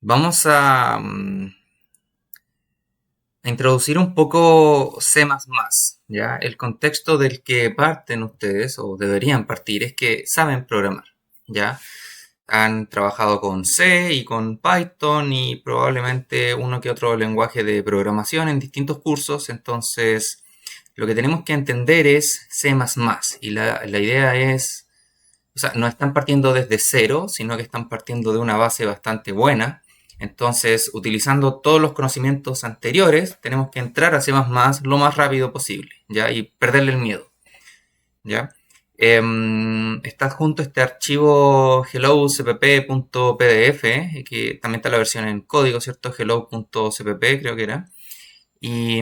Vamos a introducir un poco C++, ¿ya? El contexto del que parten ustedes, o deberían partir, es que saben programar, ¿ya? Han trabajado con C y con Python y probablemente uno que otro lenguaje de programación en distintos cursos, entonces lo que tenemos que entender es C++, y la idea es, o sea, no están partiendo desde cero, sino que están partiendo de una base bastante buena. Entonces, utilizando todos los conocimientos anteriores, tenemos que entrar a C++ lo más rápido posible, ¿ya? Y perderle el miedo, ¿ya? Está adjunto este archivo hello.cpp.pdf, que también está la versión en código, ¿cierto? Hello.cpp creo que era. Y,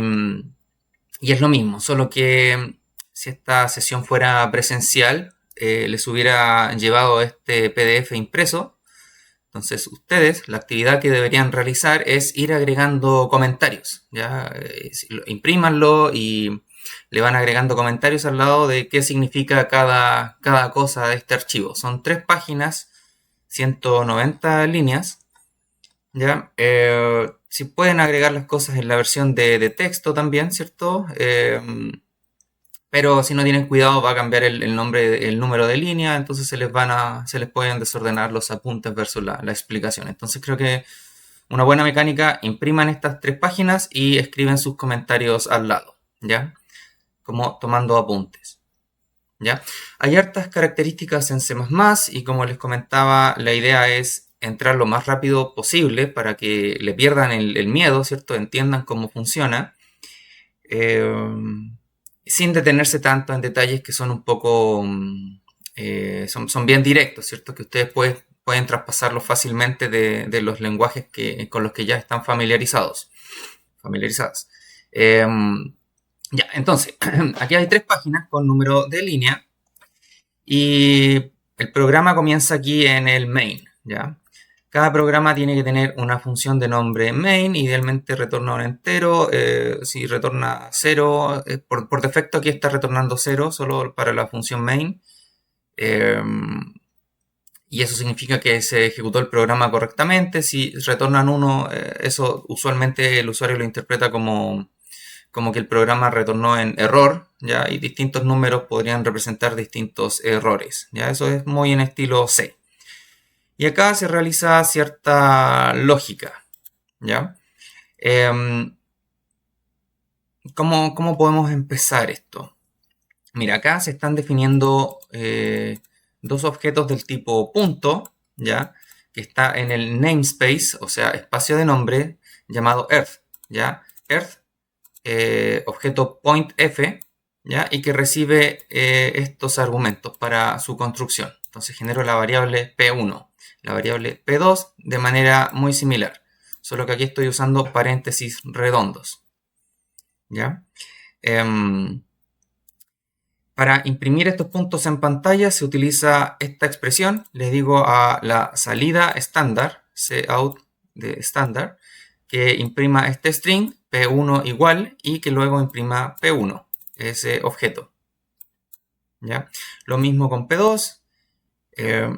y es lo mismo, solo que si esta sesión fuera presencial, les hubiera llevado este PDF impreso. Entonces, ustedes, la actividad que deberían realizar es ir agregando comentarios, ¿ya? Imprímanlo y le van agregando comentarios al lado de qué significa cada cosa de este archivo. Son 3 páginas, 190 líneas, ¿ya? Si pueden agregar las cosas en la versión de texto también, ¿cierto? Pero si no tienen cuidado va a cambiar el nombre, el número de línea, entonces se les pueden desordenar los apuntes versus la explicación. Entonces creo que una buena mecánica, impriman estas 3 páginas y escriben sus comentarios al lado, ¿ya? Como tomando apuntes, ¿ya? Hay hartas características en C++ y como les comentaba, la idea es entrar lo más rápido posible para que le pierdan el miedo, ¿cierto? Entiendan cómo funciona. Eh, Sin detenerse tanto en detalles que son un poco, son bien directos, ¿cierto? Que ustedes pueden traspasarlos fácilmente de los lenguajes con los que ya están familiarizados. Eh, ya, entonces, aquí hay 3 páginas con número de línea y el programa comienza aquí en el main, ¿ya? Cada programa tiene que tener una función de nombre main, idealmente retorna un entero, si retorna 0, por defecto aquí está retornando 0 solo para la función main, eh, y eso significa que se ejecutó el programa correctamente. Si retornan 1, eso usualmente el usuario lo interpreta como que el programa retornó en error, ¿ya? Y distintos números podrían representar distintos errores, ¿ya? Eso es muy en estilo C. Y acá se realiza cierta lógica, ¿ya? Em, ¿Cómo podemos empezar esto? Mira, acá se están definiendo dos objetos del tipo punto, ¿ya? Que está en el namespace, o sea, espacio de nombre, llamado earth, ¿ya? Earth, objeto pointf, ¿ya? Y que recibe estos argumentos para su construcción. Entonces genero la variable p1, la variable p2 de manera muy similar, solo que aquí estoy usando paréntesis redondos, ¿ya? Em, para imprimir estos puntos en pantalla se utiliza esta expresión. Le digo a la salida estándar, cout de estándar, que imprima este string p1 igual y que luego imprima p1, ese objeto, ¿ya? Lo mismo con p2.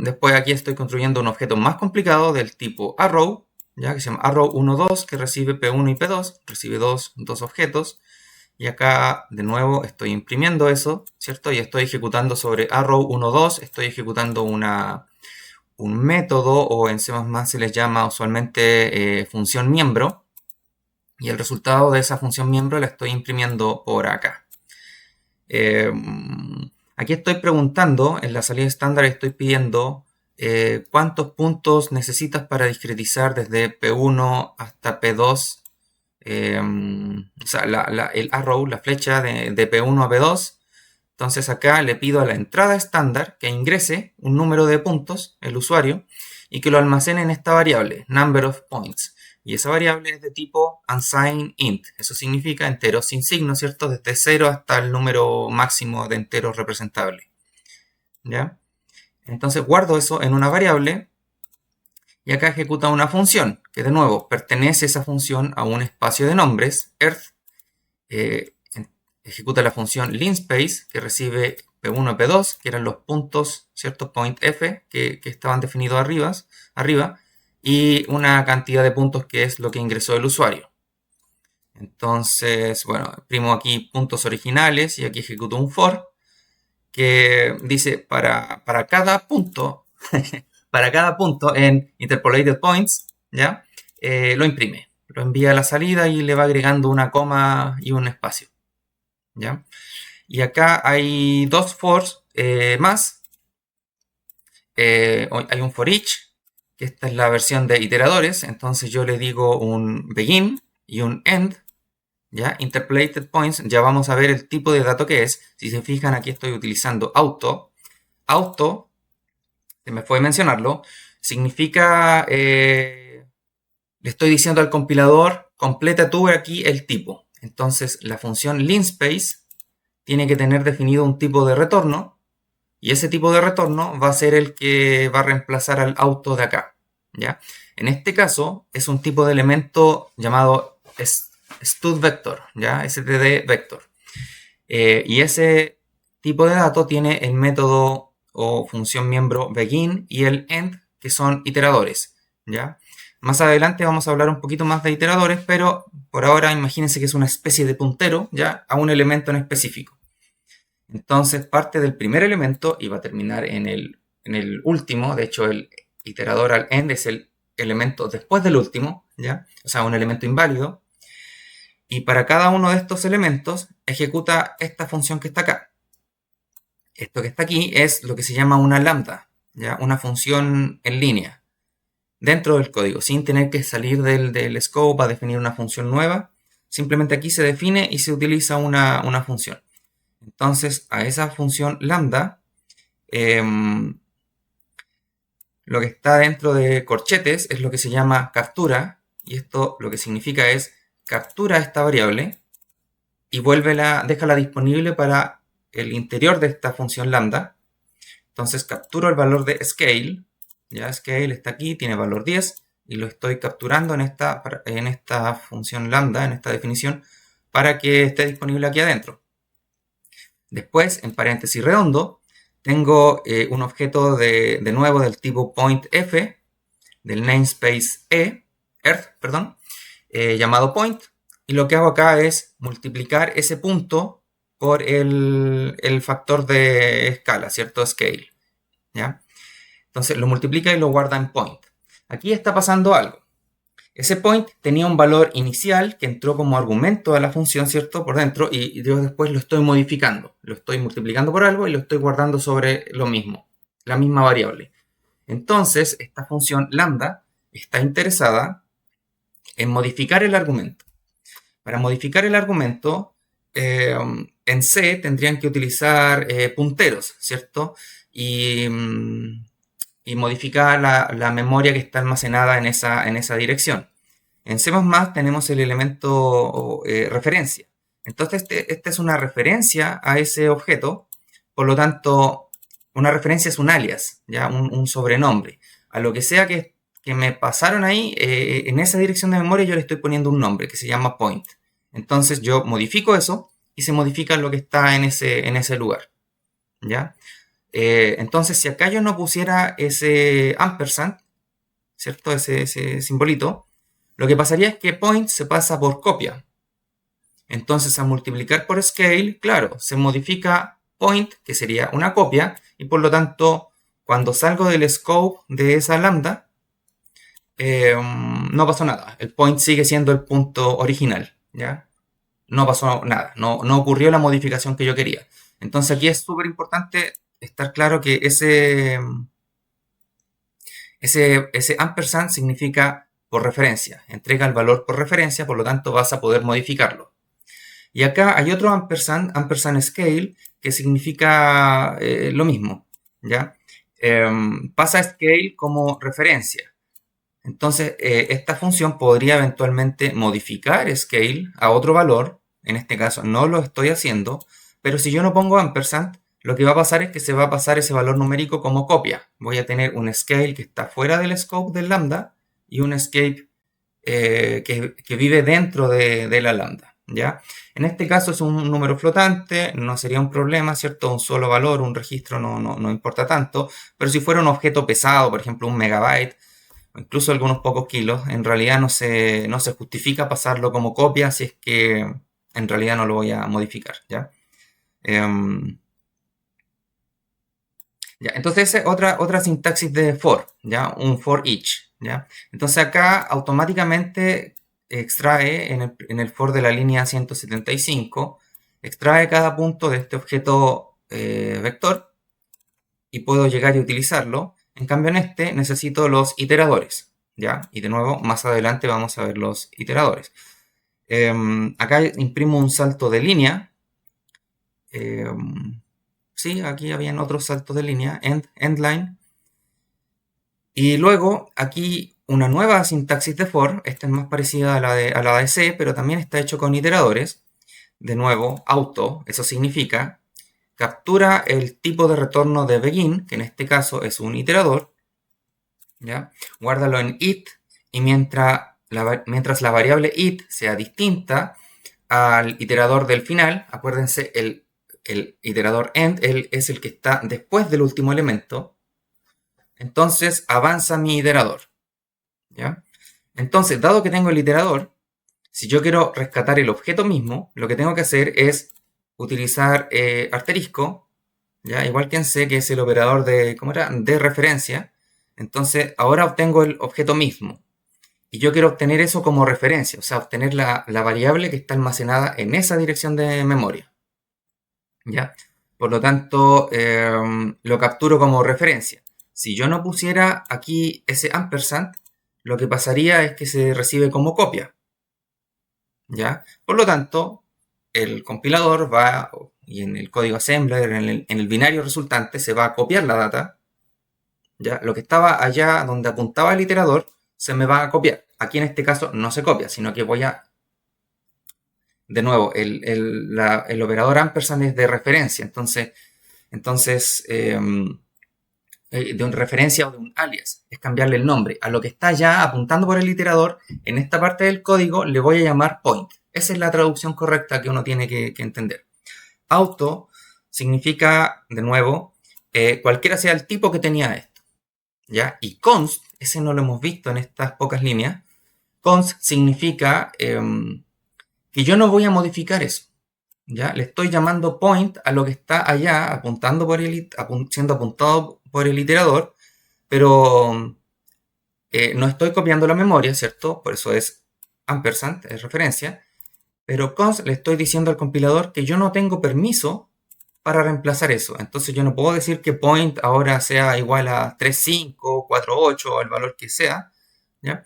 Después aquí estoy construyendo un objeto más complicado del tipo arrow, ¿ya? Que se llama arrow12, que recibe p1 y p2, recibe dos objetos. Y acá de nuevo estoy imprimiendo eso, ¿cierto? Y estoy ejecutando sobre arrow12, estoy ejecutando un método, o en C++ se les llama usualmente función miembro, y el resultado de esa función miembro la estoy imprimiendo por acá. Eh, Aquí estoy preguntando, en la salida estándar estoy pidiendo cuántos puntos necesitas para discretizar desde P1 hasta P2, o sea, el arrow, la flecha de P1 a P2. Entonces acá le pido a la entrada estándar que ingrese un número de puntos, el usuario, y que lo almacene en esta variable, number of points. Y esa variable es de tipo unsigned int. Eso significa entero sin signo, ¿cierto? Desde 0 hasta el número máximo de enteros representable, ¿ya? Entonces guardo eso en una variable y acá ejecuta una función, que de nuevo pertenece esa función a un espacio de nombres, earth. eh, Ejecuta la función linspace, que recibe P1 y P2, que eran los puntos, ¿cierto? Point F, que estaban definidos arriba, y una cantidad de puntos que es lo que ingresó el usuario. Entonces, bueno, imprimo aquí puntos originales y aquí ejecuto un for que dice para cada punto, para cada punto en interpolated points, ¿ya? Lo imprime, lo envía a la salida y le va agregando una coma y un espacio, ¿ya? Y acá hay dos fors más. Hay un for each, que esta es la versión de iteradores, entonces yo le digo un begin y un end, ¿ya? Interpolated points, ya vamos a ver el tipo de dato que es. Si se fijan, aquí estoy utilizando auto. Auto, se me fue mencionarlo, significa, le estoy diciendo al compilador, completa tú aquí el tipo. Entonces la función linspace tiene que tener definido un tipo de retorno, y ese tipo de retorno va a ser el que va a reemplazar al auto de acá, ¿ya? En este caso es un tipo de elemento llamado std-vector, ¿ya? std-vector. Y ese tipo de dato tiene el método o función miembro begin y el end, que son iteradores, ¿ya? Más adelante vamos a hablar un poquito más de iteradores, pero por ahora imagínense que es una especie de puntero, ¿ya? A un elemento en específico. Entonces parte del primer elemento y va a terminar en el último. De hecho, el iterador al end es el elemento después del último, ¿ya? O sea, un elemento inválido. Y para cada uno de estos elementos ejecuta esta función que está acá. Esto que está aquí es lo que se llama una lambda, ¿ya? Una función en línea dentro del código, sin tener que salir del scope a definir una función nueva. Simplemente aquí se define y se utiliza una función. Entonces, a esa función lambda, lo que está dentro de corchetes es lo que se llama captura, y esto lo que significa es captura esta variable y déjala disponible para el interior de esta función lambda. Entonces capturo el valor de scale, ya scale está aquí, tiene valor 10, y lo estoy capturando en esta función lambda, en esta definición, para que esté disponible aquí adentro. Después, en paréntesis redondo, tengo un objeto de nuevo del tipo pointf, del namespace earth, perdón, llamado point, y lo que hago acá es multiplicar ese punto por el factor de escala, ¿cierto? Scale, ¿ya? Entonces lo multiplica y lo guarda en point. Aquí está pasando algo. Ese point tenía un valor inicial que entró como argumento a la función, ¿cierto? Por dentro, y yo después lo estoy modificando. Lo estoy multiplicando por algo y lo estoy guardando sobre lo mismo, la misma variable. Entonces, esta función lambda está interesada en modificar el argumento. Para modificar el argumento, en C tendrían que utilizar punteros, ¿cierto? Y modificar la memoria que está almacenada en esa dirección. En C++ tenemos el elemento referencia. Entonces, esta es una referencia a ese objeto. Por lo tanto, una referencia es un alias, ¿ya? Un sobrenombre. A lo que sea que me pasaron ahí, en esa dirección de memoria yo le estoy poniendo un nombre que se llama point. Entonces yo modifico eso y se modifica lo que está en ese lugar, ¿ya? Entonces, si acá yo no pusiera ese ampersand, ¿cierto? Ese simbolito, lo que pasaría es que point se pasa por copia. Entonces, al multiplicar por scale, claro, se modifica point, que sería una copia, y por lo tanto, cuando salgo del scope de esa lambda, no pasó nada. El point sigue siendo el punto original, ¿ya? No pasó nada, no ocurrió la modificación que yo quería. Entonces aquí es súper importante estar claro que ese ampersand significa por referencia, entrega el valor por referencia, por lo tanto vas a poder modificarlo. Y acá hay otro ampersand scale, que significa lo mismo, ¿ya? Pasa scale como referencia. Entonces, esta función podría eventualmente modificar scale a otro valor. En este caso no lo estoy haciendo, pero si yo no pongo ampersand, lo que va a pasar es que se va a pasar ese valor numérico como copia. Voy a tener un scale que está fuera del scope del lambda y un scale que vive dentro de la lambda, ¿ya? En este caso es un número flotante, no sería un problema, ¿cierto? Un solo valor, un registro no importa tanto, pero si fuera un objeto pesado, por ejemplo un megabyte, o incluso algunos pocos kilos, en realidad no se justifica pasarlo como copia si es que en realidad no lo voy a modificar, ¿ya? Em, ya, entonces esa es otra sintaxis de for, ¿ya? Un for each, ¿ya? Entonces acá automáticamente extrae en el for de la línea 175, extrae cada punto de este objeto vector y puedo llegar y utilizarlo. En cambio en este necesito los iteradores, ¿ya? Y de nuevo, más adelante vamos a ver los iteradores. Acá imprimo un salto de línea. Sí, aquí habían otros saltos de línea, endline. Y luego aquí una nueva sintaxis de for, esta es más parecida a la de C, pero también está hecho con iteradores. De nuevo, auto, eso significa captura el tipo de retorno de begin, que en este caso es un iterador, ¿ya? Guárdalo en it, y mientras la variable it sea distinta al iterador del final, acuérdense, el iterador end es el que está después del último elemento, entonces avanza mi iterador, ¿ya? Entonces, dado que tengo el iterador, si yo quiero rescatar el objeto mismo, lo que tengo que hacer es utilizar asterisco, ¿ya? Igual que en C, que es el operador de, ¿cómo era? De referencia. Entonces, ahora obtengo el objeto mismo. Y yo quiero obtener eso como referencia, o sea, obtener la variable que está almacenada en esa dirección de memoria, ¿ya? Por lo tanto, lo capturo como referencia. Si yo no pusiera aquí ese ampersand, lo que pasaría es que se recibe como copia, ¿ya? Por lo tanto, el compilador va, y en el código assembler, en el binario resultante, se va a copiar la data, ¿ya? Lo que estaba allá donde apuntaba el iterador, se me va a copiar. Aquí en este caso no se copia, sino que voy a... De nuevo, el operador ampersand es de referencia, entonces de una referencia o de un alias, es cambiarle el nombre. A lo que está ya apuntando por el iterador, en esta parte del código le voy a llamar point. Esa es la traducción correcta que uno tiene que entender. Auto significa, de nuevo, cualquiera sea el tipo que tenía esto, ¿ya? Y const, ese no lo hemos visto en estas pocas líneas, const significa que yo no voy a modificar eso, ¿ya? Le estoy llamando point a lo que está allá, siendo apuntado por el iterador, pero no estoy copiando la memoria, ¿cierto? Por eso es ampersand, es referencia, pero const le estoy diciendo al compilador que yo no tengo permiso para reemplazar eso. Entonces yo no puedo decir que point ahora sea igual a 3.5, 4.8, el valor que sea, ¿ya?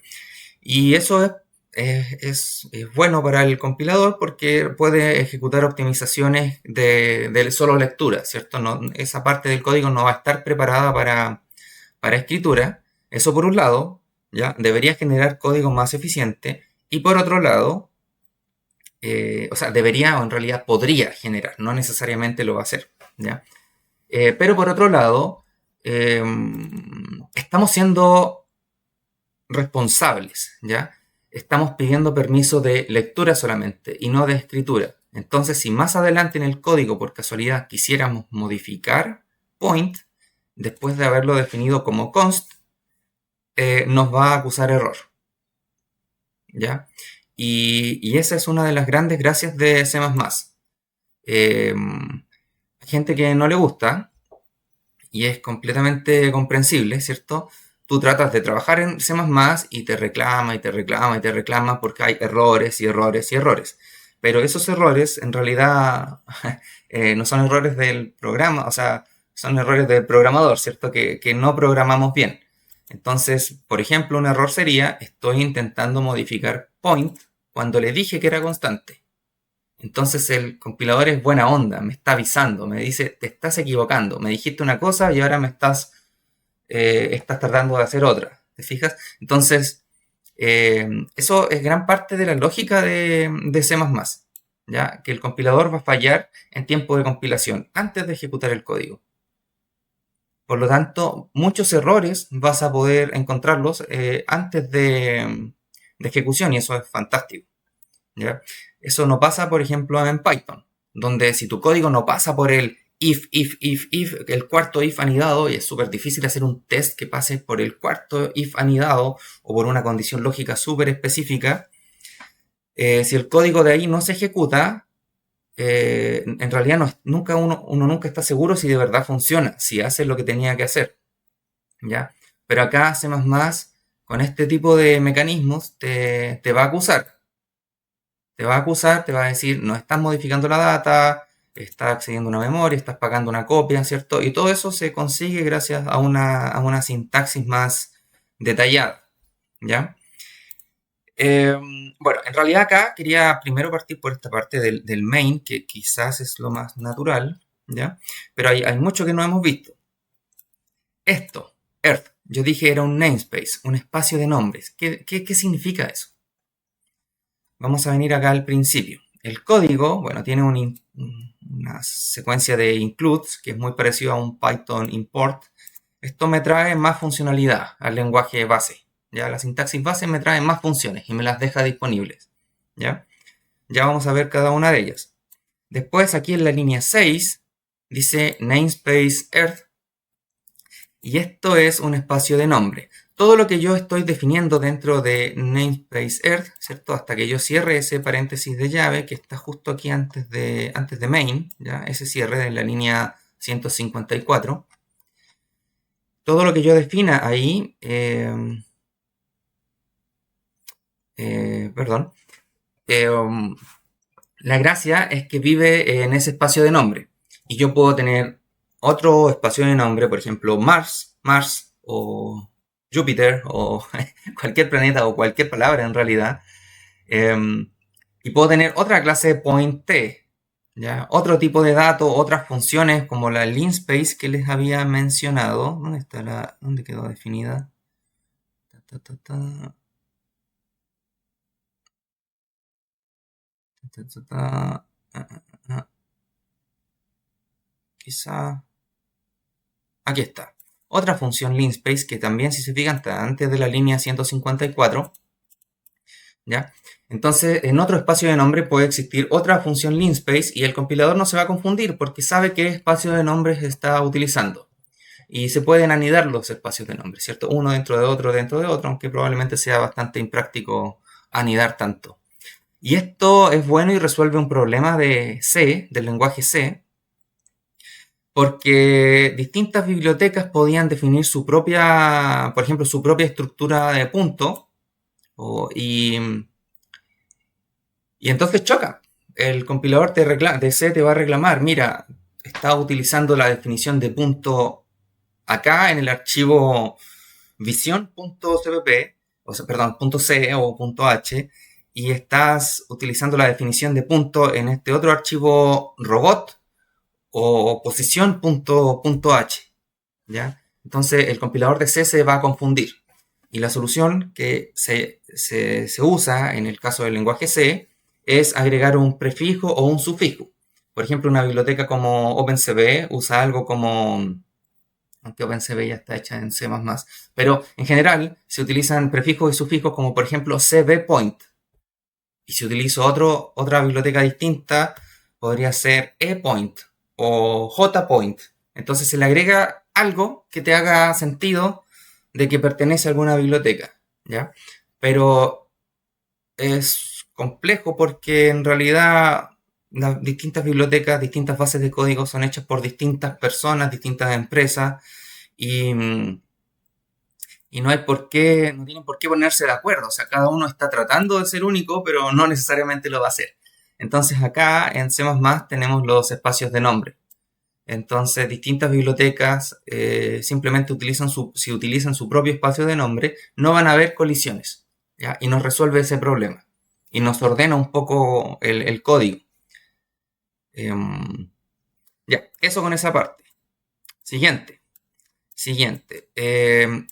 Y eso es bueno para el compilador porque puede ejecutar optimizaciones de solo lectura, ¿cierto? Esa parte del código no va a estar preparada para escritura. Eso por un lado, ¿ya? Debería generar código más eficiente. Y por otro lado, o sea, debería o en realidad podría generar, no necesariamente lo va a hacer, ¿ya? Pero por otro lado, estamos siendo responsables, ¿ya? Estamos pidiendo permiso de lectura solamente y no de escritura. Entonces, si más adelante en el código, por casualidad, quisiéramos modificar point, después de haberlo definido como const, nos va a acusar error, ¿ya? Y esa es una de las grandes gracias de C++. Hay gente que no le gusta y es completamente comprensible, ¿cierto? Tú tratas de trabajar en C++ y te reclama y te reclama y te reclama porque hay errores y errores y errores. Pero esos errores en realidad no son errores del programa, o sea, son errores del programador, ¿cierto? Que no programamos bien. Entonces, por ejemplo, un error sería, estoy intentando modificar point cuando le dije que era constante. Entonces el compilador es buena onda, me está avisando, me dice, te estás equivocando, me dijiste una cosa y ahora me estás tratando de hacer otra, ¿te fijas? Entonces, eso es gran parte de la lógica de C++, ¿ya? Que el compilador va a fallar en tiempo de compilación, antes de ejecutar el código. Por lo tanto, muchos errores vas a poder encontrarlos antes de ejecución y eso es fantástico, ¿ya? Eso no pasa, por ejemplo, en Python, donde si tu código no pasa por el if, el cuarto if anidado, y es súper difícil hacer un test que pase por el cuarto if anidado o por una condición lógica súper específica. Si el código de ahí no se ejecuta, en realidad uno nunca está seguro si de verdad funciona, si hace lo que tenía que hacer, ¿ya? Pero acá C++, con este tipo de mecanismos, te va a acusar. Te va a acusar, te va a decir, no estás modificando la data, estás accediendo a una memoria, estás pagando una copia, ¿cierto? Y todo eso se consigue gracias a una sintaxis más detallada, ¿ya? Bueno, en realidad acá quería primero partir por esta parte del main, que quizás es lo más natural, ¿ya? Pero hay mucho que no hemos visto. Esto, Earth, yo dije era un namespace, un espacio de nombres. ¿Qué significa eso? Vamos a venir acá al principio. El código, bueno, tiene una secuencia de includes, que es muy parecido a un Python import. Esto me trae más funcionalidad al lenguaje base. ¿Ya? La sintaxis base me trae más funciones y me las deja disponibles. ¿Ya? Ya vamos a ver cada una de ellas. Después, aquí en la línea 6, dice namespace Earth. Y esto es un espacio de nombre. Todo lo que yo estoy definiendo dentro de namespace Earth, ¿cierto? Hasta que yo cierre ese paréntesis de llave que está justo aquí antes de main, ¿ya? Ese cierre de la línea 154. Todo lo que yo defina ahí, la gracia es que vive en ese espacio de nombre. Y yo puedo tener otro espacio de nombre, por ejemplo, Mars o Júpiter o cualquier planeta o cualquier palabra en realidad. Y puedo tener otra clase point t, ¿ya? Otro tipo de datos, otras funciones como la linspace que les había mencionado. ¿Dónde quedó definida? Quizá aquí está. Otra función linspace que también, si se fijan, está antes de la línea 154. ¿Ya? Entonces, en otro espacio de nombre puede existir otra función linspace y el compilador no se va a confundir porque sabe qué espacio de nombres está utilizando. Y se pueden anidar los espacios de nombre, ¿cierto? Uno dentro de otro, aunque probablemente sea bastante impráctico anidar tanto. Y esto es bueno y resuelve un problema de C, del lenguaje C, porque distintas bibliotecas podían definir su propia, por ejemplo, su propia estructura de punto, y entonces choca. El compilador de C te va a reclamar, mira, está utilizando la definición de punto acá en el archivo vision.cpp, o sea, perdón, .c o .h, y estás utilizando la definición de punto en este otro archivo robot o posición.h, ¿ya? Entonces el compilador de C se va a confundir. Y la solución que se usa en el caso del lenguaje C es agregar un prefijo o un sufijo. Por ejemplo, una biblioteca como OpenCV usa algo como, aunque OpenCV ya está hecha en C++, pero en general se utilizan prefijos y sufijos como por ejemplo cvPoint. Y si utilizo otra biblioteca distinta, podría ser ePoint o JPoint. Entonces se le agrega algo que te haga sentido de que pertenece a alguna biblioteca, ¿ya? Pero es complejo porque en realidad las distintas bibliotecas, distintas bases de código son hechas por distintas personas, distintas empresas y no tienen por qué ponerse de acuerdo. O sea, cada uno está tratando de ser único, pero no necesariamente lo va a hacer. Entonces acá en C++ tenemos los espacios de nombre. Entonces distintas bibliotecas simplemente si utilizan su propio espacio de nombre, no van a haber colisiones, ¿ya? Y nos resuelve ese problema. Y nos ordena un poco el código. Ya, eso con esa parte. Siguiente.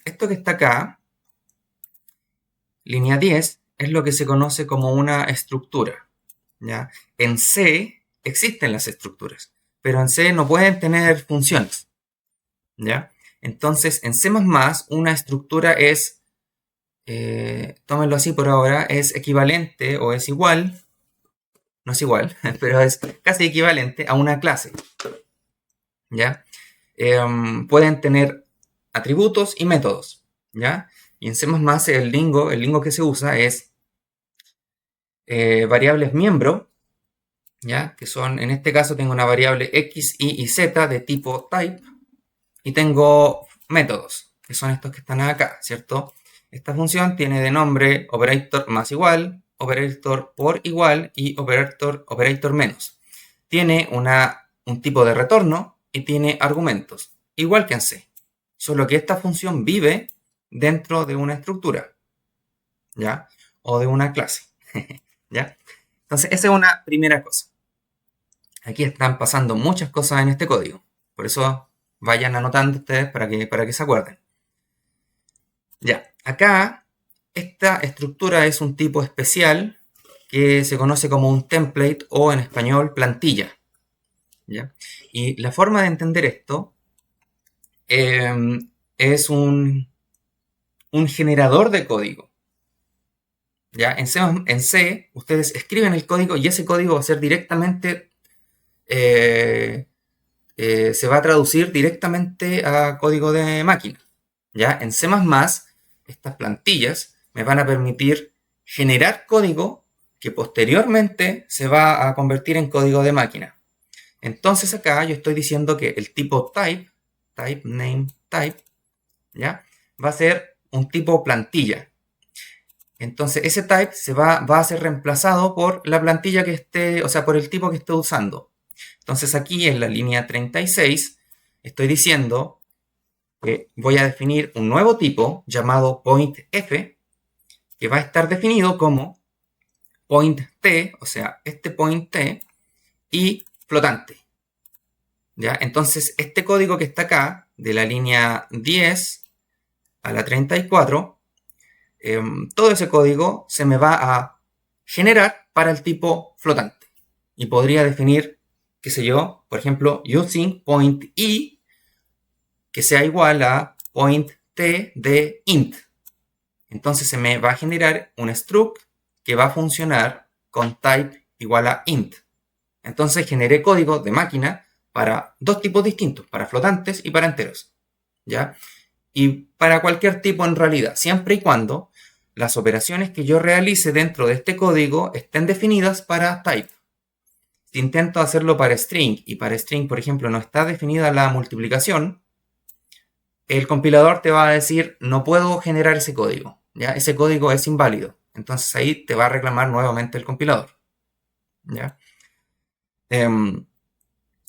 Esto que está acá, línea 10, es lo que se conoce como una estructura, ¿ya? En C existen las estructuras, pero en C no pueden tener funciones, ¿ya? Entonces, en C++ una estructura es, tómenlo así por ahora, es equivalente o es igual, no es igual, pero es casi equivalente a una clase. ¿ya? Pueden tener atributos y métodos, ¿ya? Y en C++ el lingo que se usa es variables miembro, ¿ya? Que son, en este caso tengo una variable x, y y z de tipo type, y tengo métodos, que son estos que están acá, ¿cierto? Esta función tiene de nombre operator más igual, operator por igual y operator menos. Tiene un tipo de retorno y tiene argumentos, igual que en C. Solo que esta función vive dentro de una estructura, ¿ya? O de una clase, ¿ya? Entonces, esa es una primera cosa. Aquí están pasando muchas cosas en este código. Por eso vayan anotando ustedes para que se acuerden. Ya, acá esta estructura es un tipo especial que se conoce como un template o en español plantilla. ¿Ya? Y la forma de entender esto es un generador de código. ¿Ya? En C, ustedes escriben el código y ese código va a ser directamente, se va a traducir directamente a código de máquina. ¿Ya? En C++, estas plantillas me van a permitir generar código que posteriormente se va a convertir en código de máquina. Entonces acá yo estoy diciendo que el tipo type, name, type, ¿ya? Va a ser un tipo plantilla. Entonces ese type va a ser reemplazado por la plantilla que esté, o sea, por el tipo que esté usando. Entonces aquí en la línea 36 estoy diciendo que voy a definir un nuevo tipo llamado pointf, que va a estar definido como pointT, o sea, este pointT, y flotante. ¿Ya? Entonces, este código que está acá, de la línea 10 a la 34, todo ese código se me va a generar para el tipo flotante. Y podría definir, qué sé yo, por ejemplo, using pointI, que sea igual a pointT de int. Entonces se me va a generar un struct que va a funcionar con type igual a int. Entonces generé código de máquina para dos tipos distintos, para flotantes y para enteros. ¿Ya? Y para cualquier tipo en realidad, siempre y cuando las operaciones que yo realice dentro de este código estén definidas para type. Si intento hacerlo para string y para string, por ejemplo, no está definida la multiplicación, el compilador te va a decir no puedo generar ese código. ¿Ya? Ese código es inválido. Entonces ahí te va a reclamar nuevamente el compilador. ¿Ya?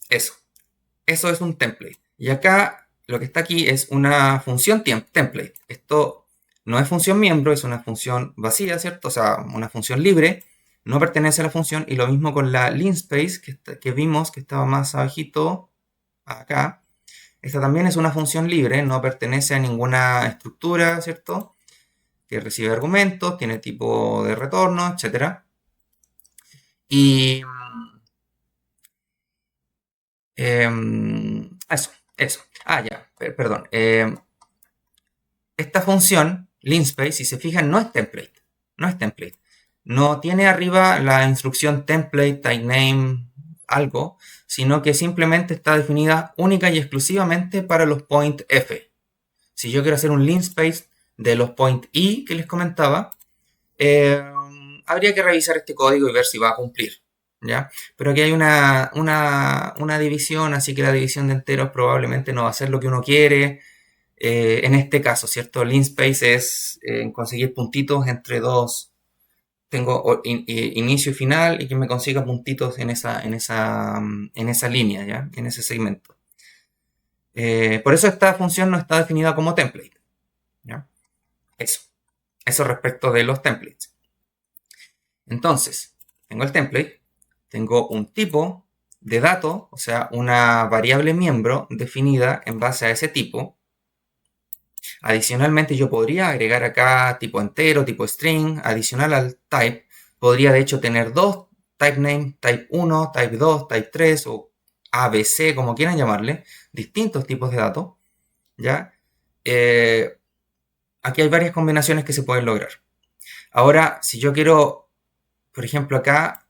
Eso. Eso es un template. Y acá lo que está aquí es una función template. Esto no es función miembro, es una función vacía, ¿cierto? O sea, una función libre. No pertenece a la función. Y lo mismo con la linspace que vimos que estaba más abajito acá. Esta también es una función libre, no pertenece a ninguna estructura, ¿cierto? Que recibe argumentos, tiene tipo de retorno, etc. Y eso. Ah, ya, perdón. Esta función, linspace, si se fijan, no es template. No es template. No tiene arriba la instrucción template, typename, algo, sino que simplemente está definida única y exclusivamente para los pointf. Si yo quiero hacer un linspace de los pointI que les comentaba, habría que revisar este código y ver si va a cumplir. ¿Ya? Pero aquí hay una división, así que la división de enteros probablemente no va a ser lo que uno quiere. En este caso, ¿cierto? Linspace es conseguir puntitos entre dos. Tengo inicio y final y que me consiga puntitos en esa línea, ¿ya? En ese segmento. Por eso esta función no está definida como template. ¿Ya? Eso respecto de los templates. Entonces, tengo el template, tengo un tipo de dato, o sea, una variable miembro definida en base a ese tipo. Adicionalmente, yo podría agregar acá tipo entero, tipo string, adicional al type. Podría de hecho tener dos type name, type 1, type 2, type 3 o ABC, como quieran llamarle, distintos tipos de datos. ¿Ya? Aquí hay varias combinaciones que se pueden lograr. Ahora, si yo quiero, por ejemplo, acá,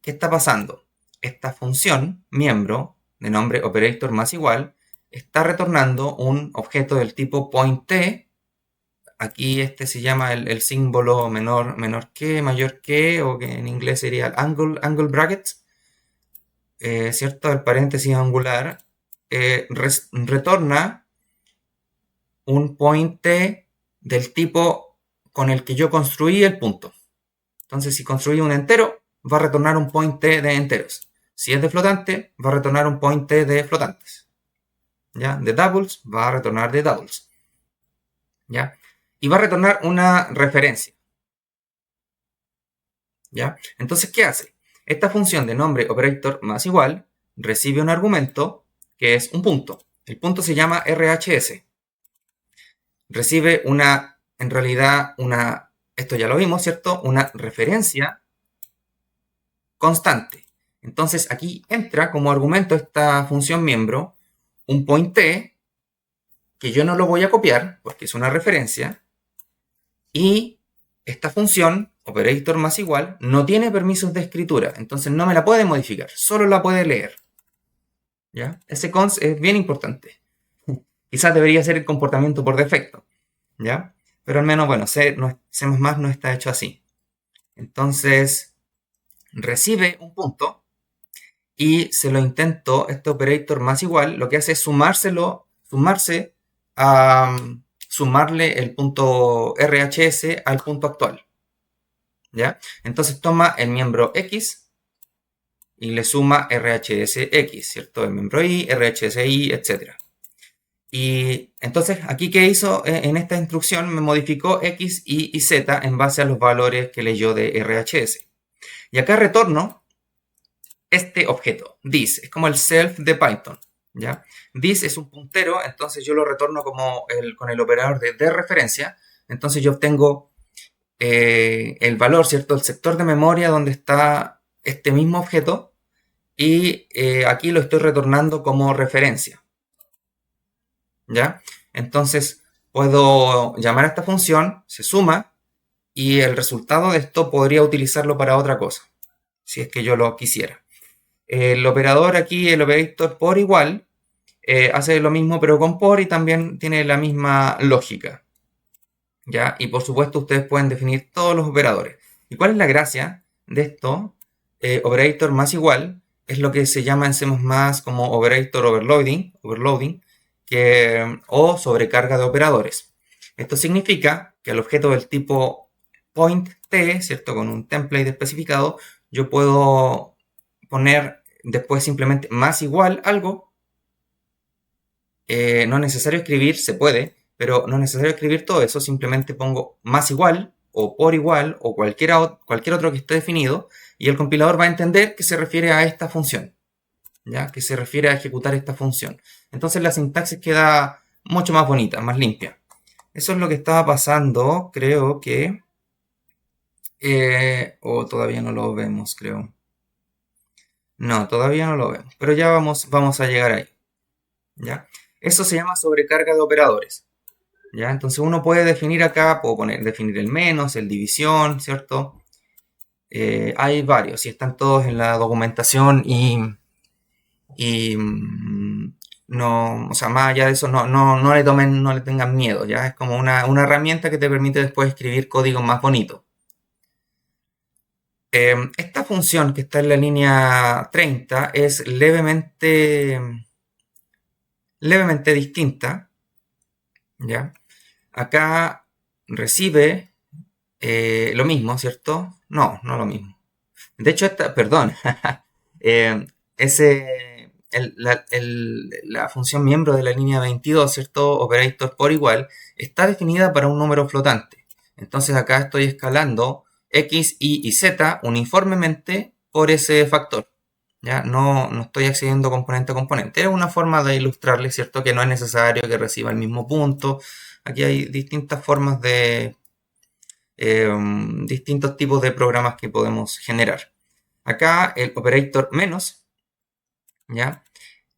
¿qué está pasando? Esta función, miembro, de nombre operator más igual está retornando un objeto del tipo point t. Aquí este se llama el símbolo menor que, mayor que, o que en inglés sería el angle bracket, ¿cierto? El paréntesis angular retorna un point t del tipo con el que yo construí el punto. Entonces, si construí un entero, va a retornar un point t de enteros. Si es de flotante, va a retornar un point t de flotantes. ¿Ya? De doubles, va a retornar de doubles. ¿Ya? Y va a retornar una referencia. ¿Ya? Entonces, ¿qué hace? Esta función de nombre operator más igual recibe un argumento que es un punto. El punto se llama RHS. Recibe en realidad, esto ya lo vimos, ¿cierto? Una referencia constante. Entonces, aquí entra como argumento esta función miembro un point t, que yo no lo voy a copiar porque es una referencia, y esta función, operator más igual, no tiene permisos de escritura, entonces no me la puede modificar, solo la puede leer. ¿Ya? Ese cons es bien importante. Quizás debería ser el comportamiento por defecto, ¿ya? Pero al menos, bueno, C++ no está hecho así. Entonces, recibe un punto y se lo intento, este operator más igual, lo que hace es sumarle el punto RHS al punto actual. ¿Ya? Entonces toma el miembro X y le suma RHSX, ¿cierto? El miembro Y, RHSY, etc. Y entonces, aquí, ¿qué hizo? En esta instrucción me modificó X, Y y Z en base a los valores que leyó de RHS. Y acá retorno este objeto, this, es como el self de Python, ¿ya? This es un puntero, entonces yo lo retorno con el operador de referencia, entonces yo obtengo el valor, ¿cierto? El sector de memoria donde está este mismo objeto, y aquí lo estoy retornando como referencia, ¿ya? Entonces puedo llamar a esta función, se suma, y el resultado de esto podría utilizarlo para otra cosa, si es que yo lo quisiera. El operador aquí, el operator por igual, hace lo mismo pero con por, y también tiene la misma lógica, ¿ya? Y por supuesto ustedes pueden definir todos los operadores. ¿Y cuál es la gracia de esto? Operator más igual es lo que se llama en C++ como operator overloading, o sobrecarga de operadores. Esto significa que al objeto del tipo point t, ¿cierto? Con un template especificado, yo puedo poner después simplemente más igual algo. No es necesario escribir, se puede, pero no es necesario escribir todo eso, simplemente pongo más igual o por igual o cualquier otro que esté definido, y el compilador va a entender que se refiere a esta función, ¿ya? Que se refiere a ejecutar esta función. Entonces la sintaxis queda mucho más bonita, más limpia. Eso es lo que estaba pasando, creo que... o todavía no lo vemos, creo. No, todavía no lo vemos, pero ya vamos a llegar ahí, ¿ya? Eso se llama sobrecarga de operadores, ¿ya? Entonces uno puede definir acá, definir el menos, el división, ¿cierto? Hay varios y están todos en la documentación, y no, o sea, más allá de eso, no le tengan miedo, ¿ya? Es como una herramienta que te permite después escribir código más bonito. Esta función que está en la línea 30 es levemente distinta, ¿ya? Acá recibe lo mismo, ¿cierto? No lo mismo. De hecho, perdón, la función miembro de la línea 22, ¿cierto? Operator por igual, está definida para un número flotante. Entonces acá estoy escalando X, Y y Z uniformemente por ese factor. ¿Ya? No estoy accediendo componente a componente. Es una forma de ilustrarle, ¿cierto? Que no es necesario que reciba el mismo punto. Aquí hay distintas formas de... distintos tipos de programas que podemos generar. Acá el operator menos, ¿ya?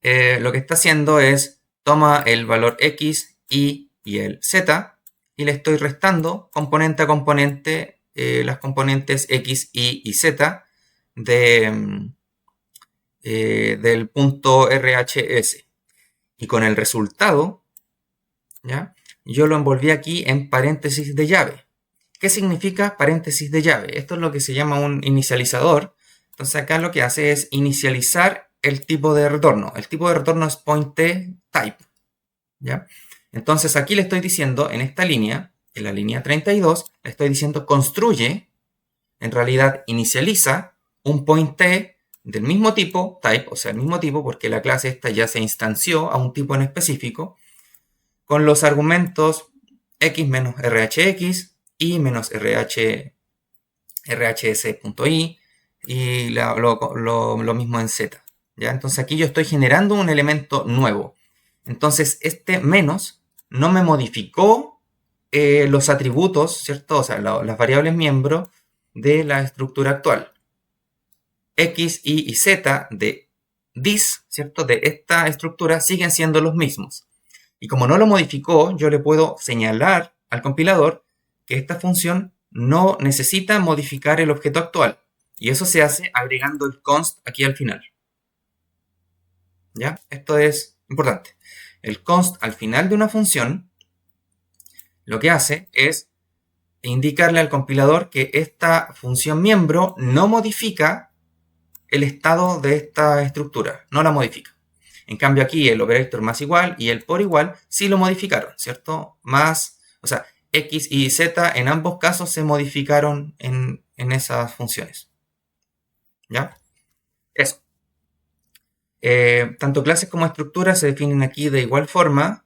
Lo que está haciendo es toma el valor X, Y y el Z, y le estoy restando componente a componente las componentes X, Y y Z de del punto RHS. Y con el resultado, ¿ya? Yo lo envolví aquí en paréntesis de llave. ¿Qué significa paréntesis de llave? Esto es lo que se llama un inicializador. Entonces acá lo que hace es inicializar el tipo de retorno. El tipo de retorno es pointType, ¿ya? Entonces aquí le estoy diciendo en esta línea, en la línea 32, le estoy diciendo construye, en realidad inicializa un pointT del mismo tipo, type, o sea, el mismo tipo, porque la clase esta ya se instanció a un tipo en específico, con los argumentos x menos rhx, y menos rhs.i, y lo mismo en z. ¿Ya? Entonces aquí yo estoy generando un elemento nuevo. Entonces este menos no me modificó los atributos, ¿cierto? O sea, las variables miembros de la estructura actual. X, Y y Z de this, ¿cierto? De esta estructura siguen siendo los mismos. Y como no lo modificó, yo le puedo señalar al compilador que esta función no necesita modificar el objeto actual. Y eso se hace agregando el const aquí al final. ¿Ya? Esto es importante. El const al final de una función lo que hace es indicarle al compilador que esta función miembro no modifica el estado de esta estructura, no la modifica. En cambio aquí el operator más igual y el por igual sí lo modificaron, ¿cierto? Más, o sea, X y Z en ambos casos se modificaron en esas funciones. ¿Ya? Eso. Tanto clases como estructuras se definen aquí de igual forma,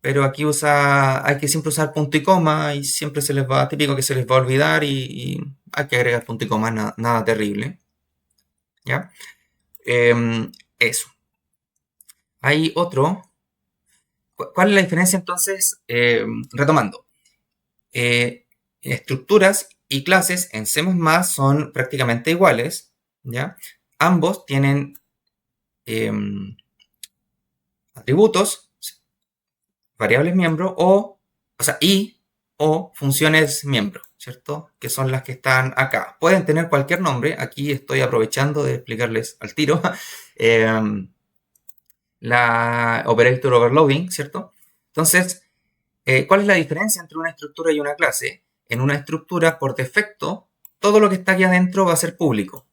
pero aquí hay que siempre usar punto y coma y siempre típico que se les va a olvidar y hay que agregar punto y coma, nada terrible. ¿Ya? Eso. Hay otro. ¿Cuál es la diferencia entonces? Retomando. Estructuras y clases en C++ son prácticamente iguales, ¿ya? Ambos tienen atributos, variables miembro y o funciones miembro, ¿cierto? Que son las que están acá. Pueden tener cualquier nombre. Aquí estoy aprovechando de explicarles al tiro. La operator overloading, ¿cierto? Entonces, ¿cuál es la diferencia entre una estructura y una clase? En una estructura, por defecto, todo lo que está aquí adentro va a ser público,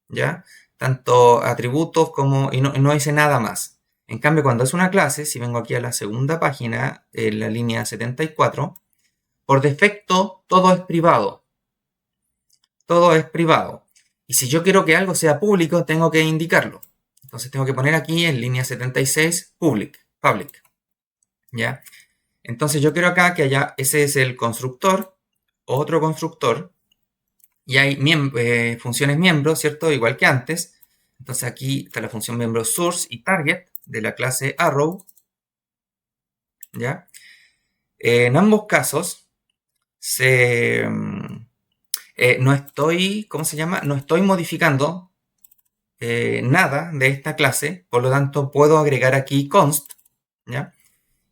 ¿ya? Tanto atributos como... y no dice nada más. En cambio, cuando es una clase, si vengo aquí a la segunda página, en la línea 74, por defecto todo es privado. Todo es privado. Y si yo quiero que algo sea público, tengo que indicarlo. Entonces tengo que poner aquí en línea 76 public. ¿Ya? Entonces yo quiero acá que haya, ese es el constructor, otro constructor, y hay funciones miembros, ¿cierto? Igual que antes. Entonces aquí está la función miembro source y target de la clase arrow, ¿ya? En ambos casos no estoy, ¿cómo se llama? No estoy modificando nada de esta clase, por lo tanto puedo agregar aquí const, ¿ya?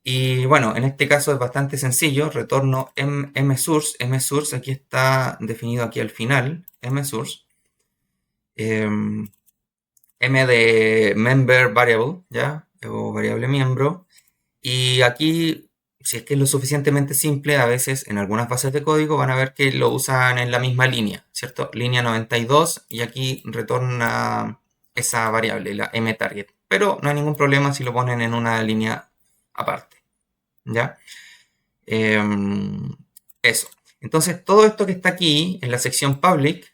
Y bueno, en este caso es bastante sencillo, retorno msource, msource aquí está definido aquí al final, msource, m de member variable, ¿ya? O variable miembro, y aquí, si es que es lo suficientemente simple, a veces en algunas bases de código van a ver que lo usan en la misma línea, ¿cierto? Línea 92 y aquí retorna esa variable, la mTarget. Pero no hay ningún problema si lo ponen en una línea aparte, ¿ya? Eso. Entonces, todo esto que está aquí en la sección public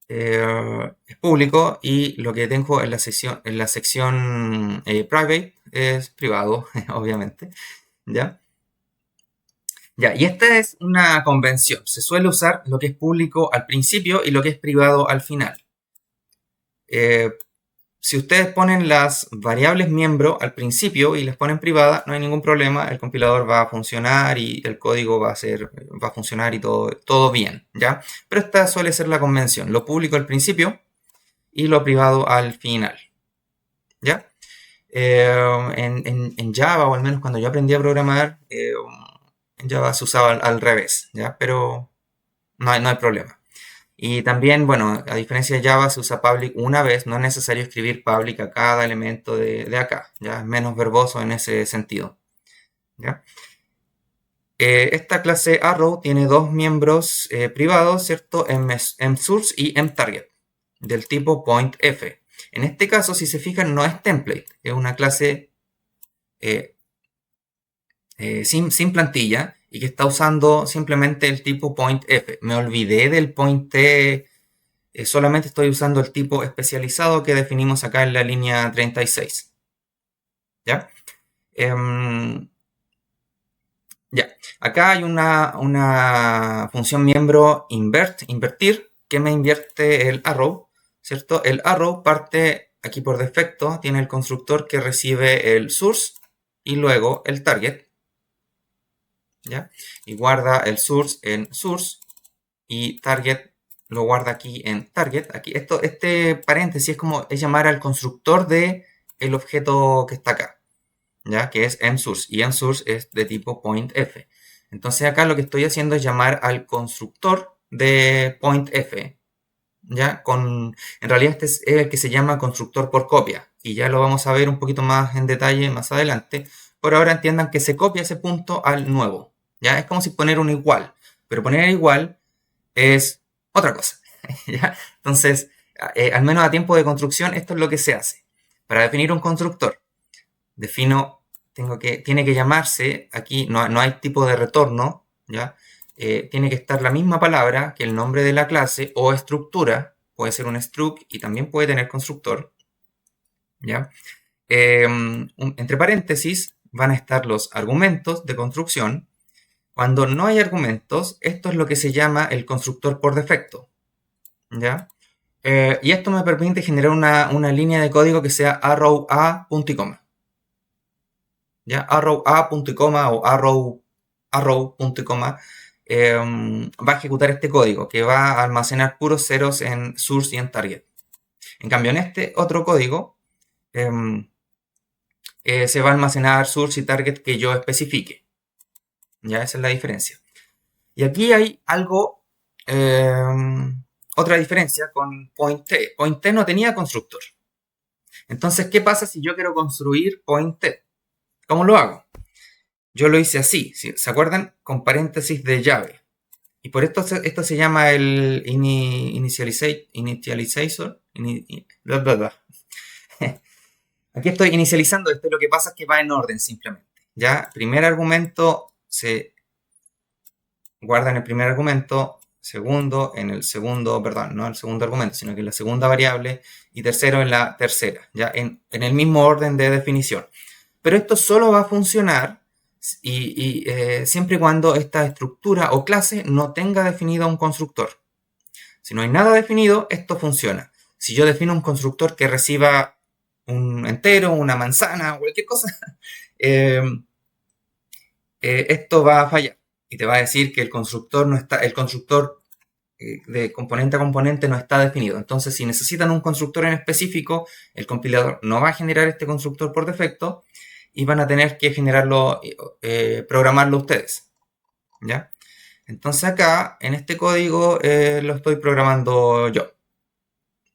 es público y lo que tengo en la sección private es privado, obviamente. ¿Ya? Ya, y esta es una convención. Se suele usar lo que es público al principio y lo que es privado al final. Si ustedes ponen las variables miembro al principio y las ponen privadas, no hay ningún problema. El compilador va a funcionar y el código va a funcionar y todo bien, ¿ya? Pero esta suele ser la convención. Lo público al principio y lo privado al final, ¿ya? En Java, o al menos cuando yo aprendí a programar, en Java se usaba al revés, ¿ya? Pero no hay problema. Y también, bueno, a diferencia de Java, se usa public una vez, no es necesario escribir public a cada elemento de acá, ya es menos verboso en ese sentido. ¿Ya? Esta clase arrow tiene dos miembros privados, ¿cierto? mSource y mTarget, del tipo pointf. En este caso, si se fijan, no es template, es una clase sin plantilla y que está usando simplemente el tipo pointf. Me olvidé del point, solamente estoy usando el tipo especializado que definimos acá en la línea 36. ¿Ya? Ya, acá hay una función miembro invertir, que me invierte el arrow, ¿cierto? El arrow parte aquí por defecto, tiene el constructor que recibe el source y luego el target, ¿ya? Y guarda el source en source y target lo guarda aquí en target. Aquí este paréntesis es llamar al constructor de el objeto que está acá, ¿ya? Que es mSource, y mSource es de tipo pointf. Entonces acá lo que estoy haciendo es llamar al constructor de pointf, ¿ya? En realidad este es el que se llama constructor por copia, y ya lo vamos a ver un poquito más en detalle más adelante. Por ahora entiendan que se copia ese punto al nuevo, ¿ya? Es como si poner un igual, pero poner igual es otra cosa, ¿ya? Entonces, al menos a tiempo de construcción, esto es lo que se hace. Para definir un constructor, defino, tiene que llamarse, aquí no hay tipo de retorno, ¿ya? Tiene que estar la misma palabra que el nombre de la clase o estructura, puede ser un struct y también puede tener constructor, ¿ya? Entre paréntesis van a estar los argumentos de construcción. Cuando no hay argumentos, esto es lo que se llama el constructor por defecto, ¿ya? Y esto me permite generar una línea de código que sea arrow a punto y coma. ¿Ya? Arrow a punto y coma o arrow punto y coma va a ejecutar este código que va a almacenar puros ceros en source y en target. En cambio, en este otro código se va a almacenar source y target que yo especifique. Ya, esa es la diferencia. Y aquí hay algo, otra diferencia con point t. Point t no tenía constructor. Entonces, ¿qué pasa si yo quiero construir point t? ¿Cómo lo hago? Yo lo hice así, ¿se acuerdan? Con paréntesis de llave. Y por esto se llama el initializer. Bla, bla, bla. Aquí estoy inicializando esto, lo que pasa es que va en orden simplemente. Ya, primer argumento se guarda en el primer argumento, segundo en el segundo, perdón, no el segundo argumento, sino que en la segunda variable, y tercero en la tercera, ya en el mismo orden de definición. Pero esto solo va a funcionar siempre y cuando esta estructura o clase no tenga definido un constructor. Si no hay nada definido, esto funciona. Si yo defino un constructor que reciba un entero, una manzana, cualquier cosa, esto va a fallar y te va a decir que el constructor de componente a componente no está definido. Entonces, si necesitan un constructor en específico, el compilador no va a generar este constructor por defecto y van a tener que generarlo, programarlo ustedes, ¿ya? Entonces acá, en este código, lo estoy programando yo,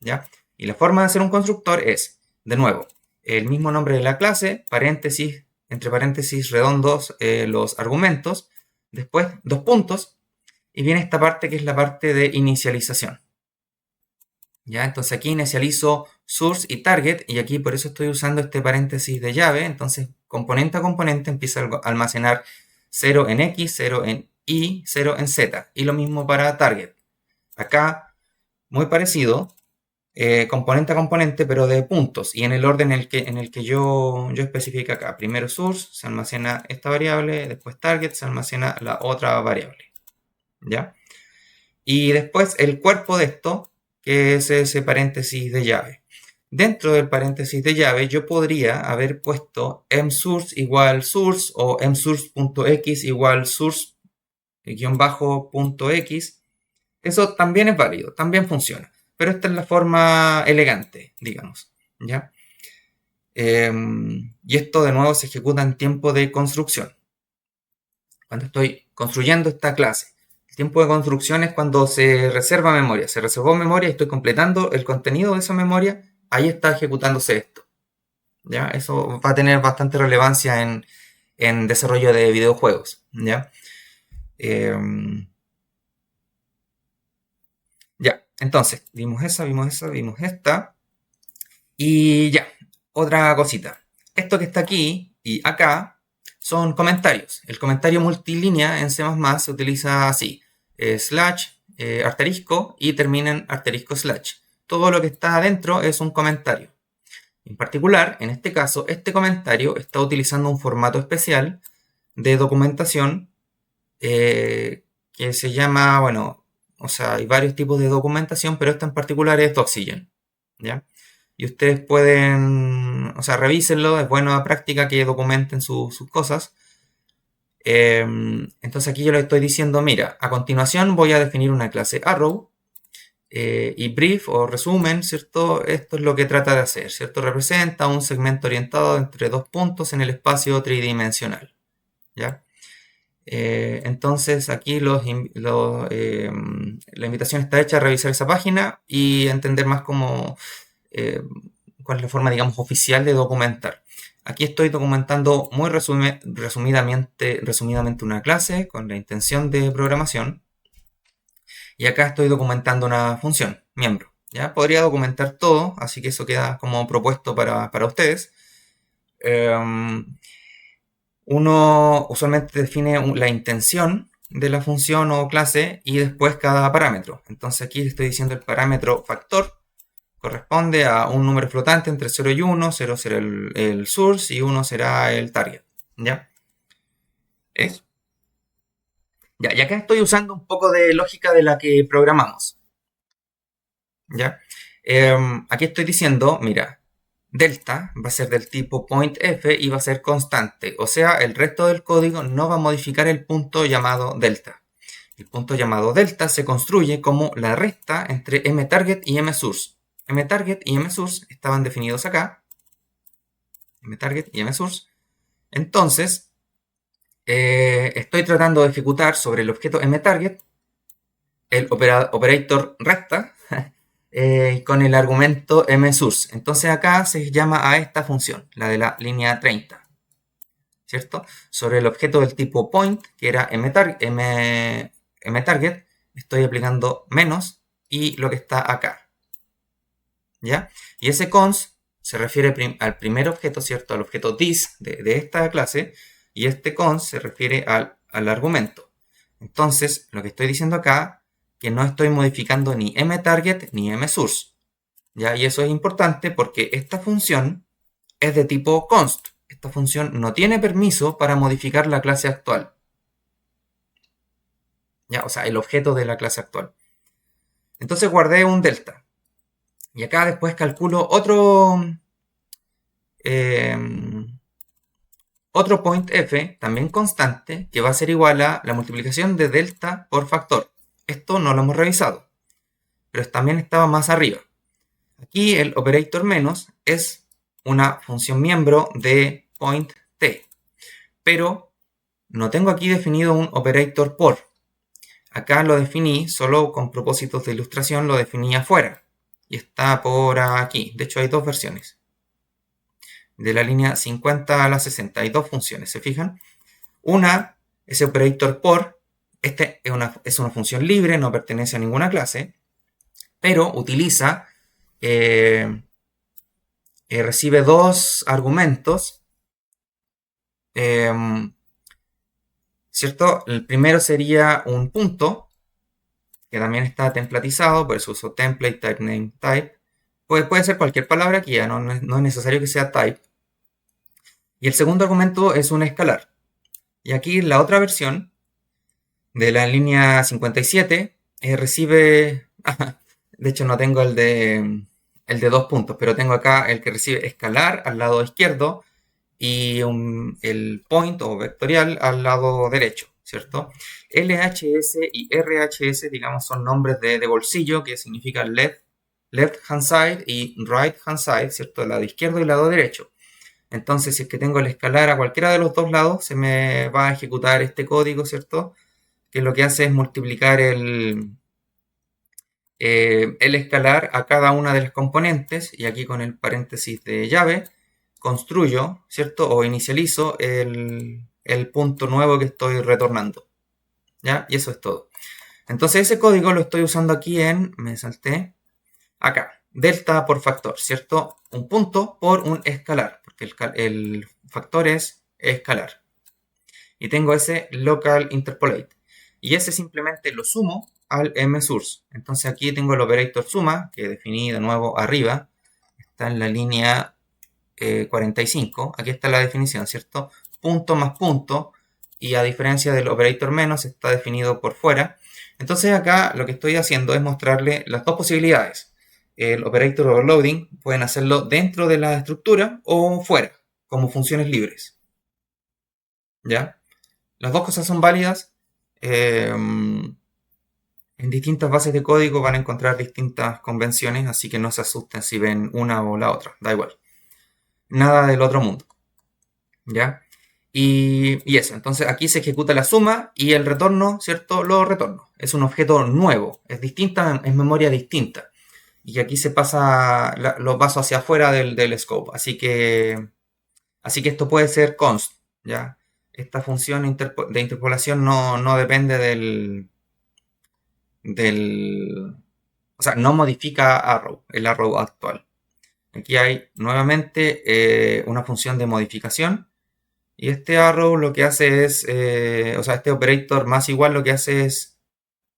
¿ya? Y la forma de hacer un constructor es, de nuevo, el mismo nombre de la clase, paréntesis, entre paréntesis redondos, los argumentos, después dos puntos, y viene esta parte que es la parte de inicialización. ¿Ya? Entonces aquí inicializo source y target, y aquí por eso estoy usando este paréntesis de llave. Entonces, componente a componente empieza a almacenar 0 en X, 0 en Y, 0 en Z. Y lo mismo para target. Acá, muy parecido, componente a componente, pero de puntos, y en el orden en el que yo especifico acá. Primero source, se almacena esta variable, después target, se almacena la otra variable. ¿Ya? Y después el cuerpo de esto, que es ese paréntesis de llave. Dentro del paréntesis de llave yo podría haber puesto msource igual source o msource.x igual source-.x. Eso también es válido, también funciona. Pero esta es la forma elegante, digamos. ¿Ya? Y esto de nuevo se ejecuta en tiempo de construcción. Cuando estoy construyendo esta clase, Tiempo de construcción es cuando se reserva memoria. Se reservó memoria y estoy completando el contenido de esa memoria. Ahí está ejecutándose esto. ¿Ya? Eso va a tener bastante relevancia en desarrollo de videojuegos. ¿Ya? Ya, entonces, vimos esa, vimos esta. Y ya, otra cosita. Esto que está aquí y acá son comentarios. El comentario multilínea en C++ se utiliza así. Slash, asterisco y termina en asterisco slash. Todo lo que está adentro es un comentario. En particular, en este caso, este comentario está utilizando un formato especial de documentación que se llama, bueno, o sea, hay varios tipos de documentación, pero esta en particular es Doxygen, ¿ya? Y ustedes pueden, o sea, revísenlo, es buena práctica que documenten sus cosas. Entonces aquí yo le estoy diciendo, mira, a continuación voy a definir una clase arrow y brief o resumen, ¿cierto? Esto es lo que trata de hacer, ¿cierto? Representa un segmento orientado entre dos puntos en el espacio tridimensional, ¿ya? Entonces aquí la invitación está hecha a revisar esa página y entender más cómo, cuál es la forma, digamos, oficial de documentar. Aquí estoy documentando muy resumidamente una clase con la intención de programación. Y acá estoy documentando una función, miembro. ¿Ya? Podría documentar todo, así que eso queda como propuesto para ustedes. Uno usualmente define la intención de la función o clase y después cada parámetro. Entonces aquí le estoy diciendo el parámetro factor corresponde a un número flotante entre 0 y 1, 0 será el source y 1 será el target. ¿Ya? Eso. Ya, y acá estoy usando un poco de lógica de la que programamos. ¿Ya? Aquí estoy diciendo, mira, delta va a ser del tipo pointf y va a ser constante. O sea, el resto del código no va a modificar el punto llamado delta. El punto llamado delta se construye como la resta entre mtarget y msource. Mtarget y msource estaban definidos acá. Mtarget y msource. Entonces, estoy tratando de ejecutar sobre el objeto mtarget el operator resta con el argumento msource. Entonces acá se llama a esta función, la de la línea 30. ¿Cierto? Sobre el objeto del tipo point, que era mtarget, estoy aplicando menos y lo que está acá. ¿Ya? Y ese cons se refiere al primer objeto, ¿cierto? Al objeto this de esta clase, y este cons se refiere al argumento. Entonces, lo que estoy diciendo acá, que no estoy modificando ni mtarget ni msource. ¿Ya? Y eso es importante porque esta función es de tipo const. Esta función no tiene permiso para modificar la clase actual. ¿Ya? O sea, el objeto de la clase actual. Entonces guardé un delta. Y acá después calculo otro point f, también constante, que va a ser igual a la multiplicación de delta por factor. Esto no lo hemos revisado, pero también estaba más arriba. Aquí el operator menos es una función miembro de point t, pero no tengo aquí definido un operator por. Acá lo definí, solo con propósitos de ilustración, lo definí afuera. Y está por aquí. De hecho hay dos versiones. De la línea 50 a la 60 hay dos funciones, ¿se fijan? Una, ese operator por, este es una función libre, no pertenece a ninguna clase, pero utiliza, recibe dos argumentos, ¿cierto? El primero sería un punto, que también está templatizado, por eso uso template, type, name, type. Puede ser cualquier palabra aquí, ya no es necesario que sea type. Y el segundo argumento es un escalar. Y aquí la otra versión de la línea 57 recibe... de hecho no tengo el de dos puntos, pero tengo acá el que recibe escalar al lado izquierdo y el point o vectorial al lado derecho, ¿cierto? LHS y RHS, digamos, son nombres de bolsillo, que significa left hand side y right hand side, ¿cierto? El lado izquierdo y el lado derecho. Entonces, si es que tengo el escalar a cualquiera de los dos lados, se me va a ejecutar este código, ¿cierto? que lo que hace es multiplicar el escalar a cada una de las componentes, y aquí con el paréntesis de llave, construyo, ¿cierto? O inicializo el punto nuevo que estoy retornando, ¿ya? Y eso es todo. Entonces ese código lo estoy usando aquí me salté, acá, delta por factor, ¿cierto? Un punto por un escalar, porque el factor es escalar. Y tengo ese local interpolate. Y ese simplemente lo sumo al msource. Entonces aquí tengo el operator suma, que definí de nuevo arriba. Está en la línea 45. Aquí está la definición, ¿cierto? Punto más punto. Y a diferencia del operator menos, está definido por fuera. Entonces acá lo que estoy haciendo es mostrarle las dos posibilidades. El operator overloading pueden hacerlo dentro de la estructura o fuera, como funciones libres. ¿Ya? Las dos cosas son válidas. En distintas bases de código van a encontrar distintas convenciones, así que no se asusten si ven una o la otra, da igual. Nada del otro mundo. ¿Ya? Y eso, entonces aquí se ejecuta la suma y el retorno, ¿cierto? Lo retorno. Es un objeto nuevo, es distinta, es memoria distinta. Y aquí se pasa, lo paso hacia afuera del scope. Así que esto puede ser const, ¿ya? Esta función de interpolación no depende o sea, no modifica arrow, el arrow actual. Aquí hay nuevamente una función de modificación. Y este arrow lo que hace es, o sea, este operator más igual lo que hace es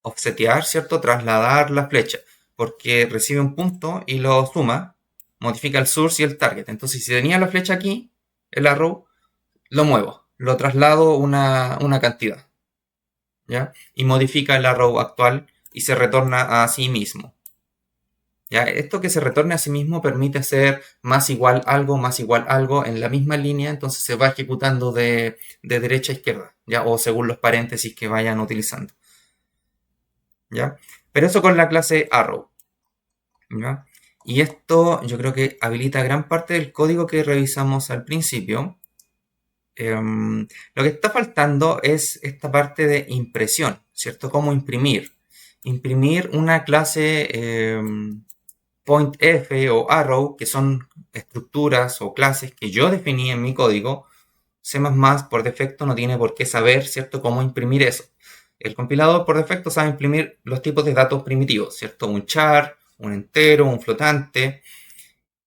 offsetear, ¿cierto? Trasladar la flecha, porque recibe un punto y lo suma, modifica el source y el target. Entonces, si tenía la flecha aquí, el arrow, lo muevo, lo traslado una cantidad, ¿ya? Y modifica el arrow actual y se retorna a sí mismo. ¿Ya? Esto que se retorne a sí mismo permite hacer más igual algo en la misma línea, entonces se va ejecutando de derecha a izquierda, ¿ya? O según los paréntesis que vayan utilizando. ¿Ya? Pero eso con la clase arrow. ¿Ya? Y esto yo creo que habilita gran parte del código que revisamos al principio. Lo que está faltando es esta parte de impresión, ¿cierto? Cómo imprimir. Imprimir una clase pointf o arrow, que son estructuras o clases que yo definí en mi código. C++ por defecto no tiene por qué saber, ¿cierto?, cómo imprimir eso. El compilador por defecto sabe imprimir los tipos de datos primitivos, ¿cierto? Un char, un entero, un flotante,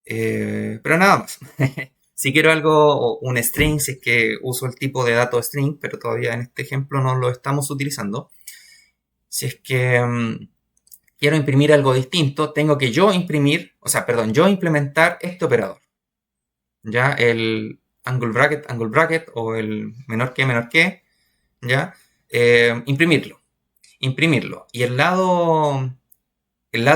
pero nada más. Si quiero algo, un string, si es que uso el tipo de dato string, pero todavía en este ejemplo no lo estamos utilizando. Si es que quiero imprimir algo distinto, tengo que yo implementar este operador. Ya el angle bracket o el menor que, ya, imprimirlo. Y el lado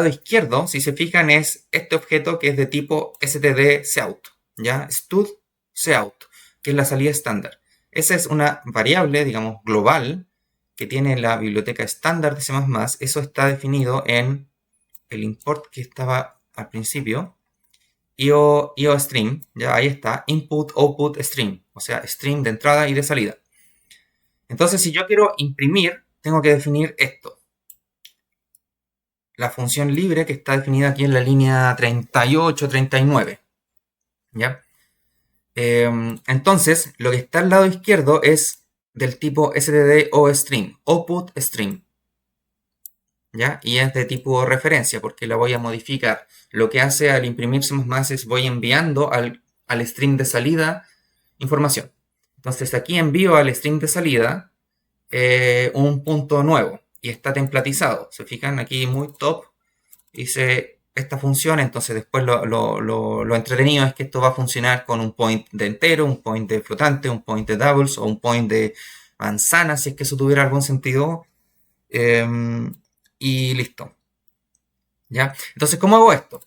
izquierdo, si se fijan, es este objeto que es de tipo std_cout, ya, stud_cout, que es la salida estándar. Esa es una variable, digamos, global, que tiene la biblioteca estándar de C++. Eso está definido en el import que estaba al principio, IOStream, ya ahí está, input, output, stream, o sea, stream de entrada y de salida. Entonces, si yo quiero imprimir, tengo que definir esto. La función libre que está definida aquí en la línea 38, 39. ¿Ya? Entonces, lo que está al lado izquierdo es del tipo std_ostream, output stream. ¿Ya? Y es de tipo referencia porque la voy a modificar. Lo que hace al imprimir C++ es voy enviando al stream de salida información. Entonces aquí envío al stream de salida un punto nuevo y está templatizado. Se fijan aquí muy top, hice esta función, entonces después lo entretenido es que esto va a funcionar con un point de entero, un point de flotante, un point de doubles o un point de manzana, si es que eso tuviera algún sentido. Y listo. ¿Ya? Entonces, ¿cómo hago esto?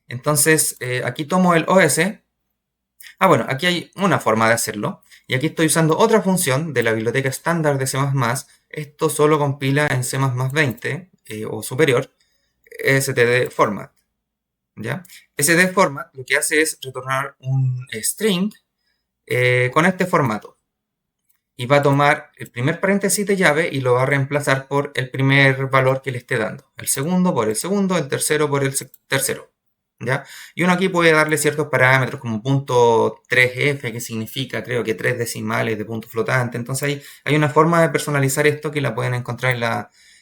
Entonces, aquí tomo el OS. Bueno, aquí hay una forma de hacerlo. Y aquí estoy usando otra función de la biblioteca estándar de C++. Esto solo compila en C++ 20 o superior, std_format. ¿Ya? std_format lo que hace es retornar un string con este formato. y va a tomar el primer paréntesis de llave y lo va a reemplazar por el primer valor que le esté dando. El segundo por el segundo, el tercero por el tercero. ¿Ya? Y uno aquí puede darle ciertos parámetros como punto 3f, que significa creo que 3 decimales de punto flotante. Entonces hay una forma de personalizar esto que la pueden encontrar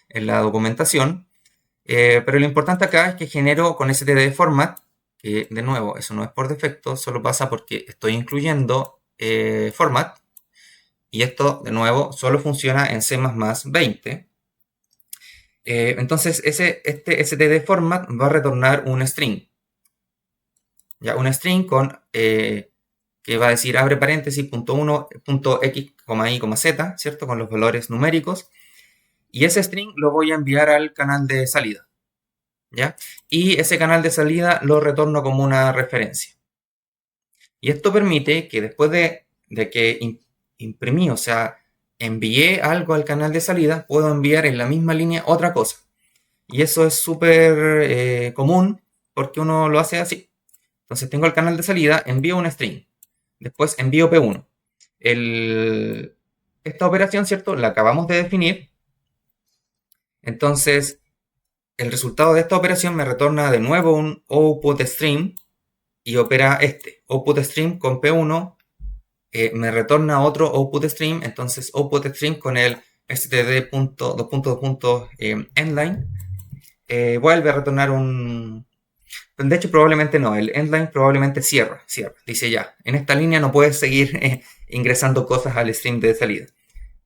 en la documentación. Pero lo importante acá es que genero con std format, que de nuevo eso no es por defecto, solo pasa porque estoy incluyendo format. Y esto, de nuevo, solo funciona en C++20. Entonces, este std format va a retornar un string. Ya, un string con, que va a decir abre paréntesis, punto 1, punto x, y, z, ¿cierto? Con los valores numéricos. Y ese string lo voy a enviar al canal de salida. ¿Ya? Y ese canal de salida lo retorno como una referencia. Y esto permite que después de que imprimí, o sea, envié algo al canal de salida, puedo enviar en la misma línea otra cosa. Y eso es súper común porque uno lo hace así. Entonces tengo el canal de salida, envío un string, después envío P1. Esta operación, ¿cierto? La acabamos de definir. Entonces, el resultado de esta operación me retorna de nuevo un output stream y opera este. Output stream con P1 me retorna otro output stream, entonces output stream con el std.2.2.endline vuelve a retornar un... De hecho, probablemente no, el endline probablemente cierra. Dice ya, en esta línea no puedes seguir ingresando cosas al stream de salida.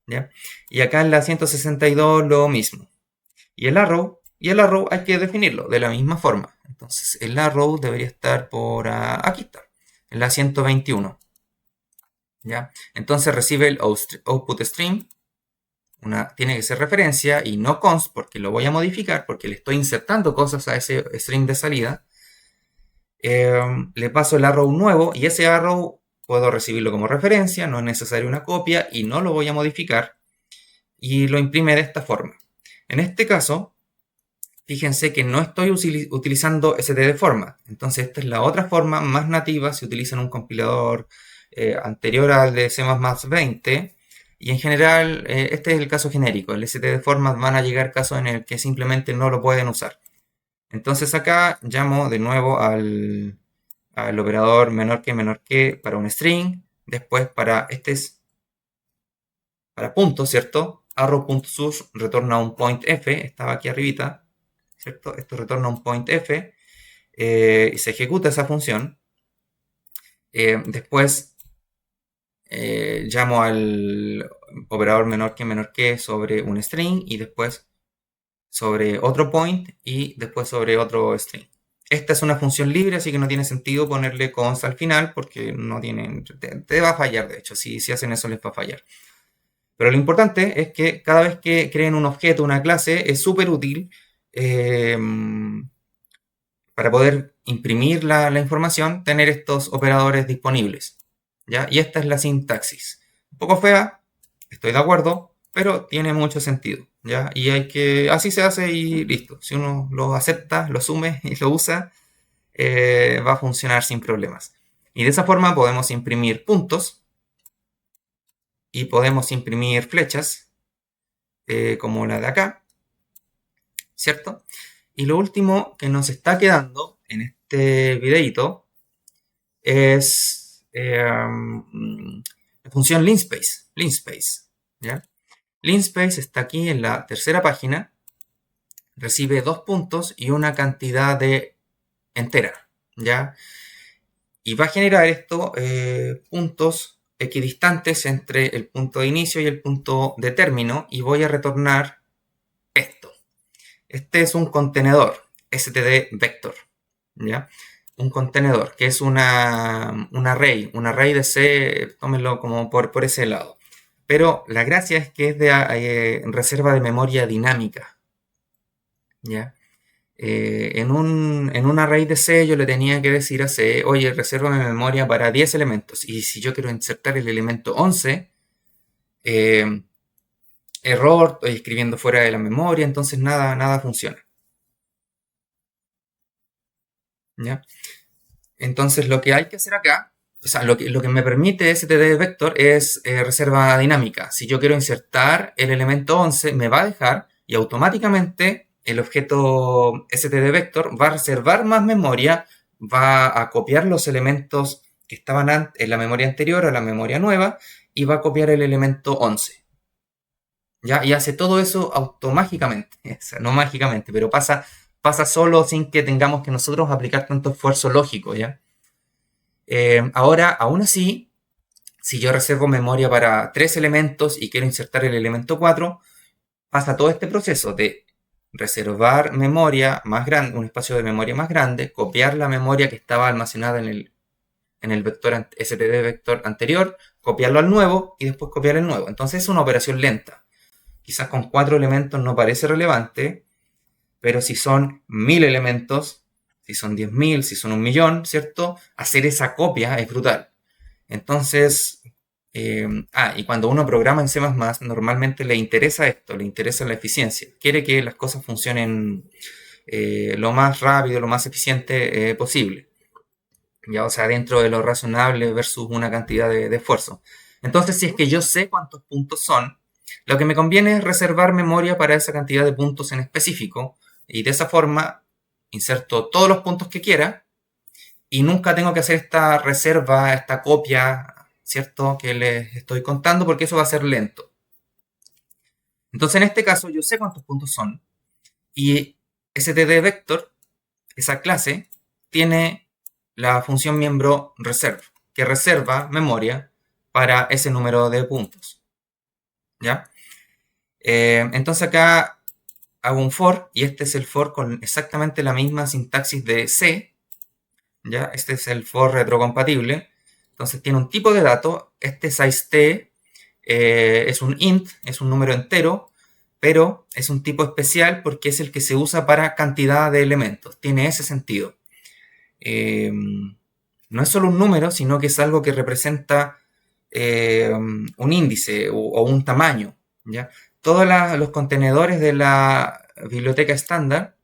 ¿Ya? Y acá en la 162 lo mismo. Y el arrow hay que definirlo de la misma forma. Entonces el arrow debería estar por aquí está, en la 121. ¿Ya? Entonces recibe el output stream, tiene que ser referencia y no const porque lo voy a modificar porque le estoy insertando cosas a ese stream de salida. Le paso el arrow nuevo y ese arrow puedo recibirlo como referencia, no es necesaria una copia y no lo voy a modificar y lo imprime de esta forma. En este caso, fíjense que no estoy utilizando std format, entonces esta es la otra forma más nativa, se utiliza en un compilador anterior al de C++20 y en general este es el caso genérico, el std format van a llegar casos en el que simplemente no lo pueden usar. Entonces acá llamo de nuevo al operador menor que para un string, después para para punto, ¿cierto? Arrow.source retorna un point f, estaba aquí arribita, ¿cierto? Esto retorna un point f y se ejecuta esa función. Después llamo al operador menor que sobre un string y después sobre otro point y después sobre otro string. Esta es una función libre, así que no tiene sentido ponerle const al final porque no tiene, te va a fallar, de hecho, si hacen eso les va a fallar. Pero lo importante es que cada vez que creen un objeto, una clase, es súper útil para poder imprimir la información, tener estos operadores disponibles. ¿Ya? Y esta es la sintaxis. Un poco fea, estoy de acuerdo, pero tiene mucho sentido. ¿Ya? Y así se hace y listo. Si uno lo acepta, lo asume y lo usa, va a funcionar sin problemas. Y de esa forma podemos imprimir puntos y podemos imprimir flechas, como la de acá, ¿cierto? Y lo último que nos está quedando en este videito es la función linspace, ¿ya? Linspace está aquí en la tercera página, recibe 2 puntos y una cantidad de entera, ¿ya? Y va a generar esto puntos equidistantes entre el punto de inicio y el punto de término y voy a retornar esto. Este es un contenedor std vector, ¿ya? Un contenedor que es un array de C, tómenlo como por ese lado. Pero la gracia es que es de reserva de memoria dinámica, ¿ya? En un array de C yo le tenía que decir a C, oye, resérvame memoria para 10 elementos. Y si yo quiero insertar el elemento 11, error, estoy escribiendo fuera de la memoria, entonces nada funciona. ¿Ya? Entonces lo que hay que hacer acá O sea, lo que me permite std vector es reserva dinámica. Si yo quiero insertar el elemento 11, me va a dejar y automáticamente el objeto std vector va a reservar más memoria, va a copiar los elementos que estaban en la memoria anterior a la memoria nueva y va a copiar el elemento 11. ¿Ya? Y hace todo eso automáticamente, o sea, no mágicamente, pero pasa solo sin que tengamos que nosotros aplicar tanto esfuerzo lógico, ¿ya? Ahora, aún así, si yo reservo memoria para 3 elementos y quiero insertar el elemento 4, pasa todo este proceso de reservar memoria más grande, un espacio de memoria más grande, copiar la memoria que estaba almacenada en el vector std vector anterior, copiarlo al nuevo y después copiar el nuevo. Entonces es una operación lenta. Quizás con 4 elementos no parece relevante, pero si son 1000 elementos, si son 10.000, si son 1.000.000, ¿cierto? Hacer esa copia es brutal. Entonces, y cuando uno programa en C++, normalmente le interesa esto, le interesa la eficiencia. Quiere que las cosas funcionen lo más rápido, lo más eficiente posible. Ya, o sea, dentro de lo razonable versus una cantidad de esfuerzo. Entonces, si es que yo sé cuántos puntos son, lo que me conviene es reservar memoria para esa cantidad de puntos en específico, y de esa forma inserto todos los puntos que quiera y nunca tengo que hacer esta reserva, esta copia, ¿cierto? Que les estoy contando, porque eso va a ser lento. Entonces, en este caso, yo sé cuántos puntos son y std vector, esa clase, tiene la función miembro reserve, que reserva memoria para ese número de puntos. ¿Ya? Entonces acá hago un for, y este es el for con exactamente la misma sintaxis de C. ¿Ya? Este es el for retrocompatible. Entonces tiene un tipo de dato. Este sizeT es un int, es un número entero, pero es un tipo especial porque es el que se usa para cantidad de elementos. Tiene ese sentido. No es solo un número, sino que es algo que representa un índice o un tamaño. ¿Ya? Todos los contenedores de la biblioteca estándar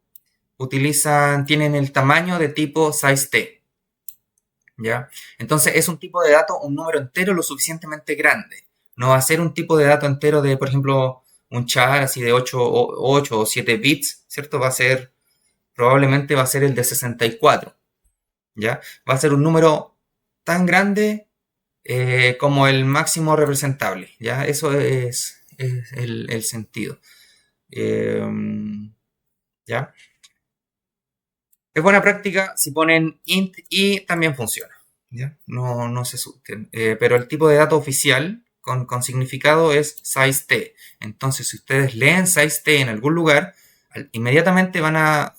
tienen el tamaño de tipo sizeT. ¿Ya? Entonces es un tipo de dato, un número entero lo suficientemente grande. No va a ser un tipo de dato entero de, por ejemplo, un char así de 8 o 7 bits, ¿cierto? Probablemente va a ser el de 64. ¿Ya? Va a ser un número tan grande como el máximo representable, ¿ya? Eso es el sentido. ¿Ya? Es buena práctica si ponen int y también funciona, ¿ya? No se asusten. Pero el tipo de dato oficial con significado es sizeT. Entonces, si ustedes leen sizeT en algún lugar, inmediatamente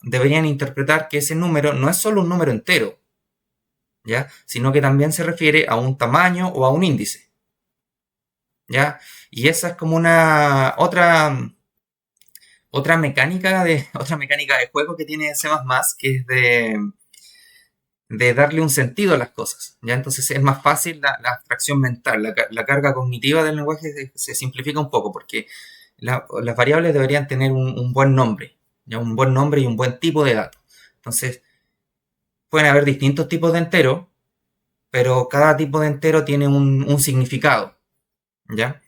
deberían interpretar que ese número no es solo un número entero, ¿ya? Sino que también se refiere a un tamaño o a un índice, ¿ya? Y esa es como otra mecánica de juego que tiene C++, que es de darle un sentido a las cosas, ¿ya? Entonces es más fácil la abstracción mental, la carga cognitiva del lenguaje se simplifica un poco, porque las variables deberían tener un buen nombre, ¿ya? Un buen nombre y un buen tipo de dato. Entonces, pueden haber distintos tipos de entero, pero cada tipo de entero tiene un significado, ¿ya?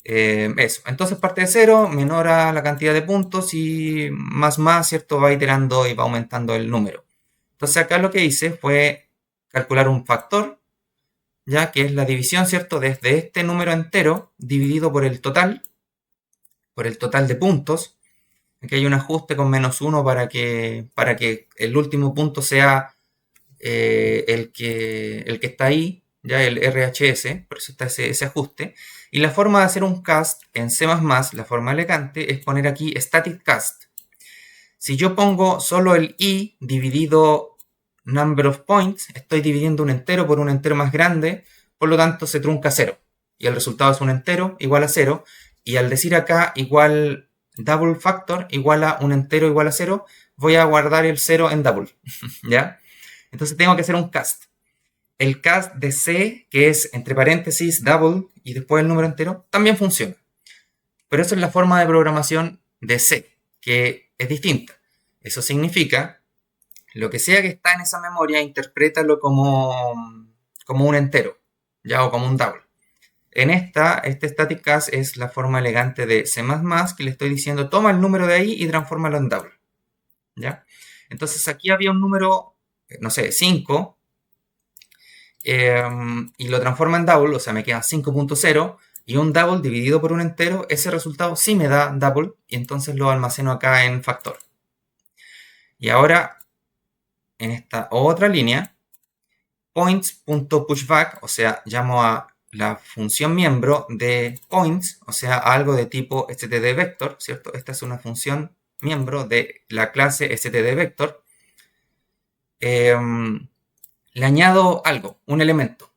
Eso. Entonces parte de cero, menora la cantidad de puntos y más, ¿cierto? Va iterando y va aumentando el número. Entonces acá lo que hice fue calcular un factor, ya que es la división, ¿cierto? Desde este número entero dividido por el total de puntos. Aquí hay un ajuste con -1 para que el último punto sea el que está ahí, ya el RHS, por eso está ese ajuste. Y la forma de hacer un cast en C++, la forma elegante, es poner aquí static cast. Si yo pongo solo el i dividido number of points, estoy dividiendo un entero por un entero más grande, por lo tanto se trunca 0. Y el resultado es un entero igual a 0. Y al decir acá igual double factor igual a un entero igual a 0, voy a guardar el 0 en double. ¿Ya? Entonces tengo que hacer un cast. El cast de C, que es entre paréntesis double y después el número entero, también funciona. Pero eso es la forma de programación de C, que es distinta. Eso significa, lo que sea que está en esa memoria, interprétalo como como un entero, ¿ya? O como un double. En este static cast es la forma elegante de C++ que le estoy diciendo, toma el número de ahí y transfórmalo en double, ¿ya? Entonces aquí había un número, no sé, 5, y lo transforma en double, o sea, me queda 5.0, y un double dividido por un entero, ese resultado sí me da double, y entonces lo almaceno acá en factor. Y ahora, en esta otra línea, points.pushback, o sea, llamo a la función miembro de points, o sea, algo de tipo stdvector, ¿cierto? Esta es una función miembro de la clase stdvector. Le añado algo, un elemento.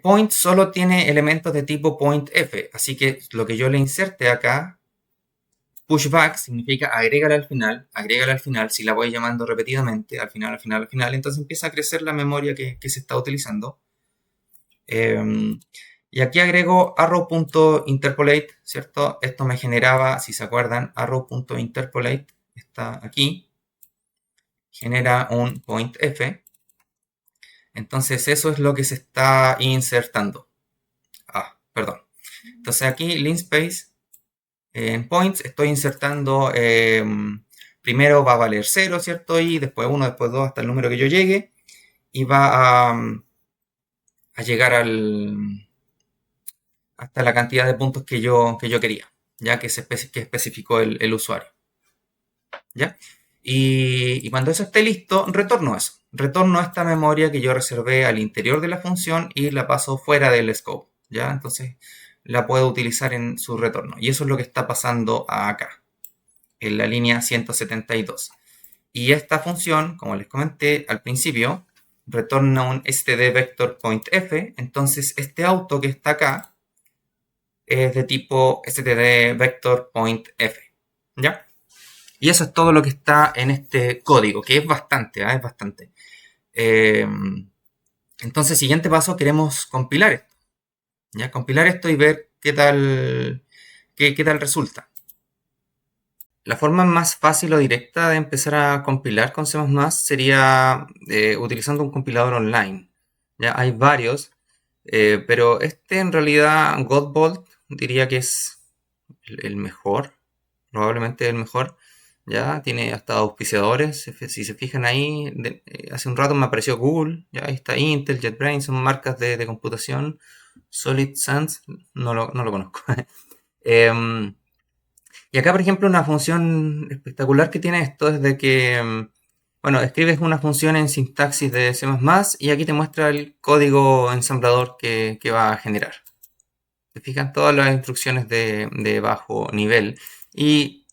Point solo tiene elementos de tipo pointf, así que lo que yo le inserte acá, pushback, significa agrégale al final, si la voy llamando repetidamente, al final, al final, al final, entonces empieza a crecer la memoria que se está utilizando. Y aquí agrego arrow.interpolate, ¿cierto? Esto me generaba, si se acuerdan, arrow.interpolate, está aquí, genera un pointf. Entonces eso es lo que se está insertando. Perdón. Entonces aquí linspace en points estoy insertando, primero va a valer 0, ¿cierto? Y después 1, después 2, hasta el número que yo llegue. Y va a llegar hasta la cantidad de puntos que yo quería, ya que especificó el usuario. ¿Ya? Y cuando eso esté listo, retorno eso. Retorno esta memoria que yo reservé al interior de la función y la paso fuera del scope. ¿Ya? Entonces la puedo utilizar en su retorno. Y eso es lo que está pasando acá, en la línea 172. Y esta función, como les comenté al principio, retorna un stdvector.pointf. Entonces este auto que está acá es de tipo stdvector.pointf. ¿Ya? Y eso es todo lo que está en este código, que es bastante, es bastante. Entonces, siguiente paso, queremos compilar esto. ¿Ya? Compilar esto y ver qué tal resulta. La forma más fácil o directa de empezar a compilar con C++ sería utilizando un compilador online. ¿Ya? Hay varios, pero este en realidad, Godbolt, diría que es el mejor, probablemente el mejor. Ya tiene hasta auspiciadores, si se fijan ahí, hace un rato me apareció Google, ya ahí está Intel, JetBrains, son marcas de computación. Solid Sans, no lo conozco. Y acá, por ejemplo, una función espectacular que tiene esto es de que, bueno, escribes una función en sintaxis de C++ y aquí te muestra el código ensamblador que va a generar. Se fijan todas las instrucciones de bajo nivel y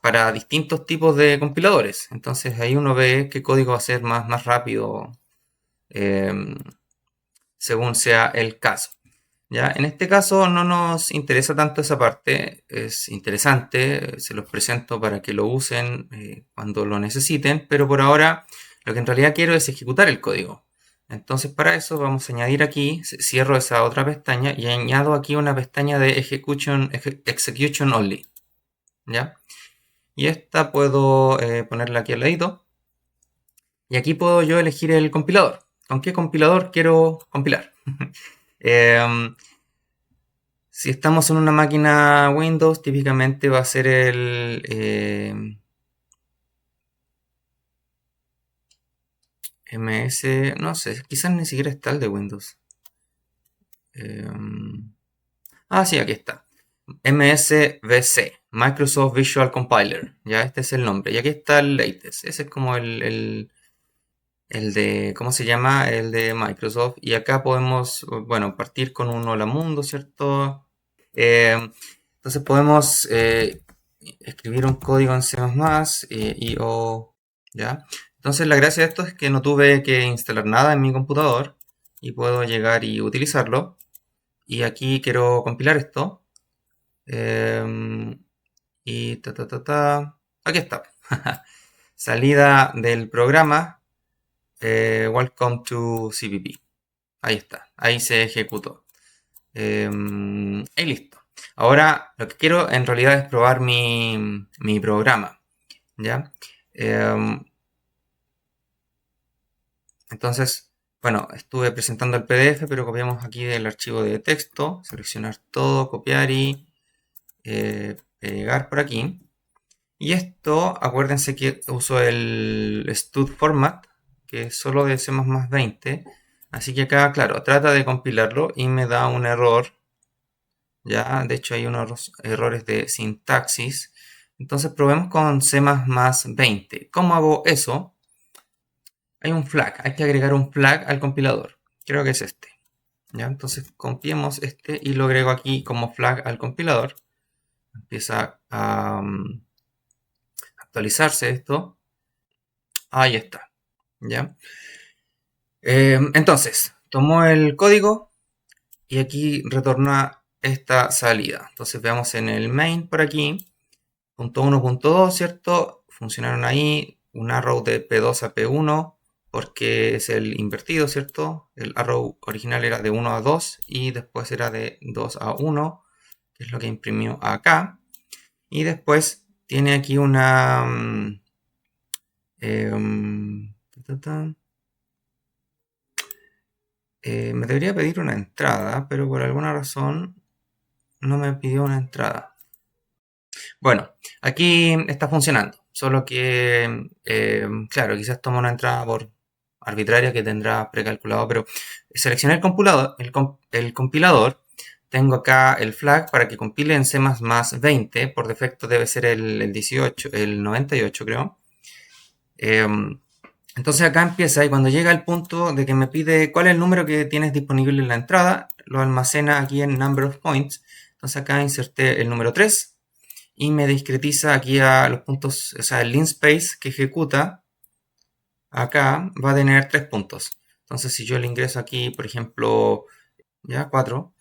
para distintos tipos de compiladores. Entonces ahí uno ve qué código va a ser más rápido, según sea el caso. ¿Ya? En este caso no nos interesa tanto esa parte, es interesante, se los presento para que lo usen cuando lo necesiten, pero por ahora lo que en realidad quiero es ejecutar el código. Entonces para eso vamos a añadir aquí, cierro esa otra pestaña y añado aquí una pestaña de execution only. ¿Ya? Y esta puedo ponerla aquí al ladito. Y aquí puedo yo elegir el compilador. ¿Con qué compilador quiero compilar? Si estamos en una máquina Windows, típicamente va a ser el MS, no sé, quizás ni siquiera está el de Windows. Sí, aquí está. MSVC, Microsoft Visual Compiler. Ya este es el nombre. Y aquí está el latest. Ese es como el de, ¿cómo se llama? El de Microsoft. Y acá podemos, bueno, partir con un hola mundo, ¿cierto? Entonces podemos escribir un código en C++ ¿ya? Entonces la gracia de esto es que no tuve que instalar nada en mi computador y puedo llegar y utilizarlo. Y aquí quiero compilar esto. Y aquí está. Salida del programa. Welcome to CPP. Ahí está. Ahí se ejecutó. Y listo. Ahora lo que quiero en realidad es probar mi programa. ¿Ya? Entonces bueno, estuve presentando el PDF, pero copiamos aquí del archivo de texto, seleccionar todo, copiar y pegar por aquí. Y esto, acuérdense que uso el stud format, que es solo de C++20. Así que acá, claro, trata de compilarlo y me da un error. Ya, de hecho hay unos errores de sintaxis. Entonces probemos con C++20. ¿Cómo hago eso? Hay un flag, hay que agregar un flag al compilador. Creo que es este. ¿Ya? Entonces copiemos este y lo agrego aquí como flag al compilador. Empieza a actualizarse esto. Ahí está. ¿Ya? Entonces, tomó el código y aquí retorna esta salida. Entonces veamos en el main por aquí. Punto 1, punto 2, ¿cierto? Funcionaron ahí. Un arrow de P2 a P1 porque es el invertido, ¿cierto? El arrow original era de 1 a 2 y después era de 2 a 1, que es lo que imprimió acá. Y después tiene aquí una... me debería pedir una entrada, pero por alguna razón no me pidió una entrada. Bueno, aquí está funcionando, solo que, claro, quizás toma una entrada por arbitraria que tendrá precalculado, pero seleccioné el compilador, tengo acá el flag para que compile en C++20, por defecto debe ser el 18, el 98 creo. Entonces acá empieza y cuando llega el punto de que me pide cuál es el número que tienes disponible en la entrada, lo almacena aquí en number of points. Entonces acá inserté el número 3 y me discretiza aquí a los puntos, o sea, el linspace que ejecuta acá va a tener 3 puntos. Entonces si yo le ingreso aquí, por ejemplo, ya 4,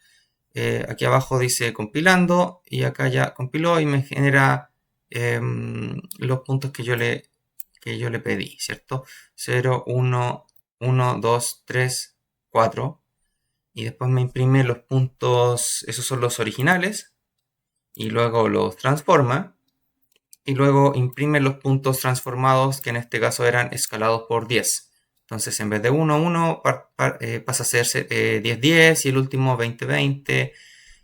aquí abajo dice compilando y acá ya compiló y me genera los puntos que yo le pedí, ¿cierto? 0, 1, 1, 2, 3, 4. Y después me imprime los puntos, esos son los originales. Y luego los transforma. Y luego imprime los puntos transformados, que en este caso eran escalados por 10. Entonces en vez de 1, 1, pasa a ser 10, 10 y el último 20, 20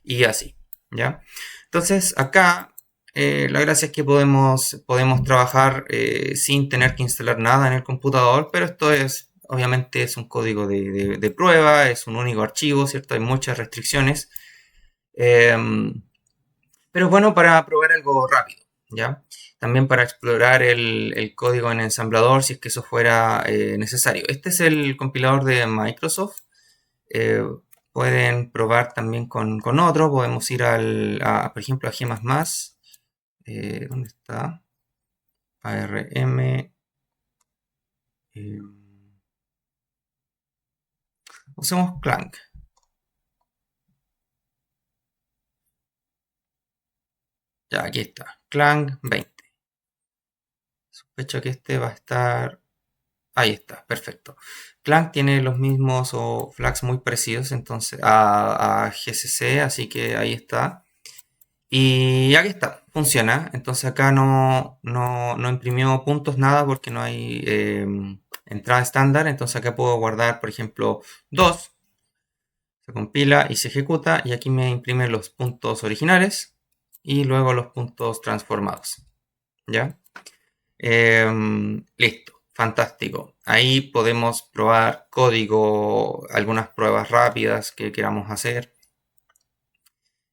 y así, ¿ya? Entonces acá la gracia es que podemos trabajar sin tener que instalar nada en el computador, pero esto es, obviamente es un código de prueba, es un único archivo, ¿cierto? Hay muchas restricciones, pero bueno, para probar algo rápido, ¿ya? También para explorar el código en ensamblador si es que eso fuera necesario. Este es el compilador de Microsoft. Eh, Pueden probar también con otro. Podemos ir por ejemplo, a G++. ¿Dónde está? ARM. eh, Usemos Clang. Ya, aquí está. Clang 20. Sospecho que este va a estar... Ahí está, perfecto. Clang tiene los mismos o flags muy parecidos entonces a GCC, así que ahí está. Y aquí está, funciona. Entonces acá no imprimió puntos, nada, porque no hay entrada estándar. Entonces acá puedo guardar, por ejemplo, 2. Se compila y se ejecuta. Y aquí me imprime los puntos originales y luego los puntos transformados. ¿Ya? Listo, fantástico. Ahí podemos probar código, algunas pruebas rápidas que queramos hacer.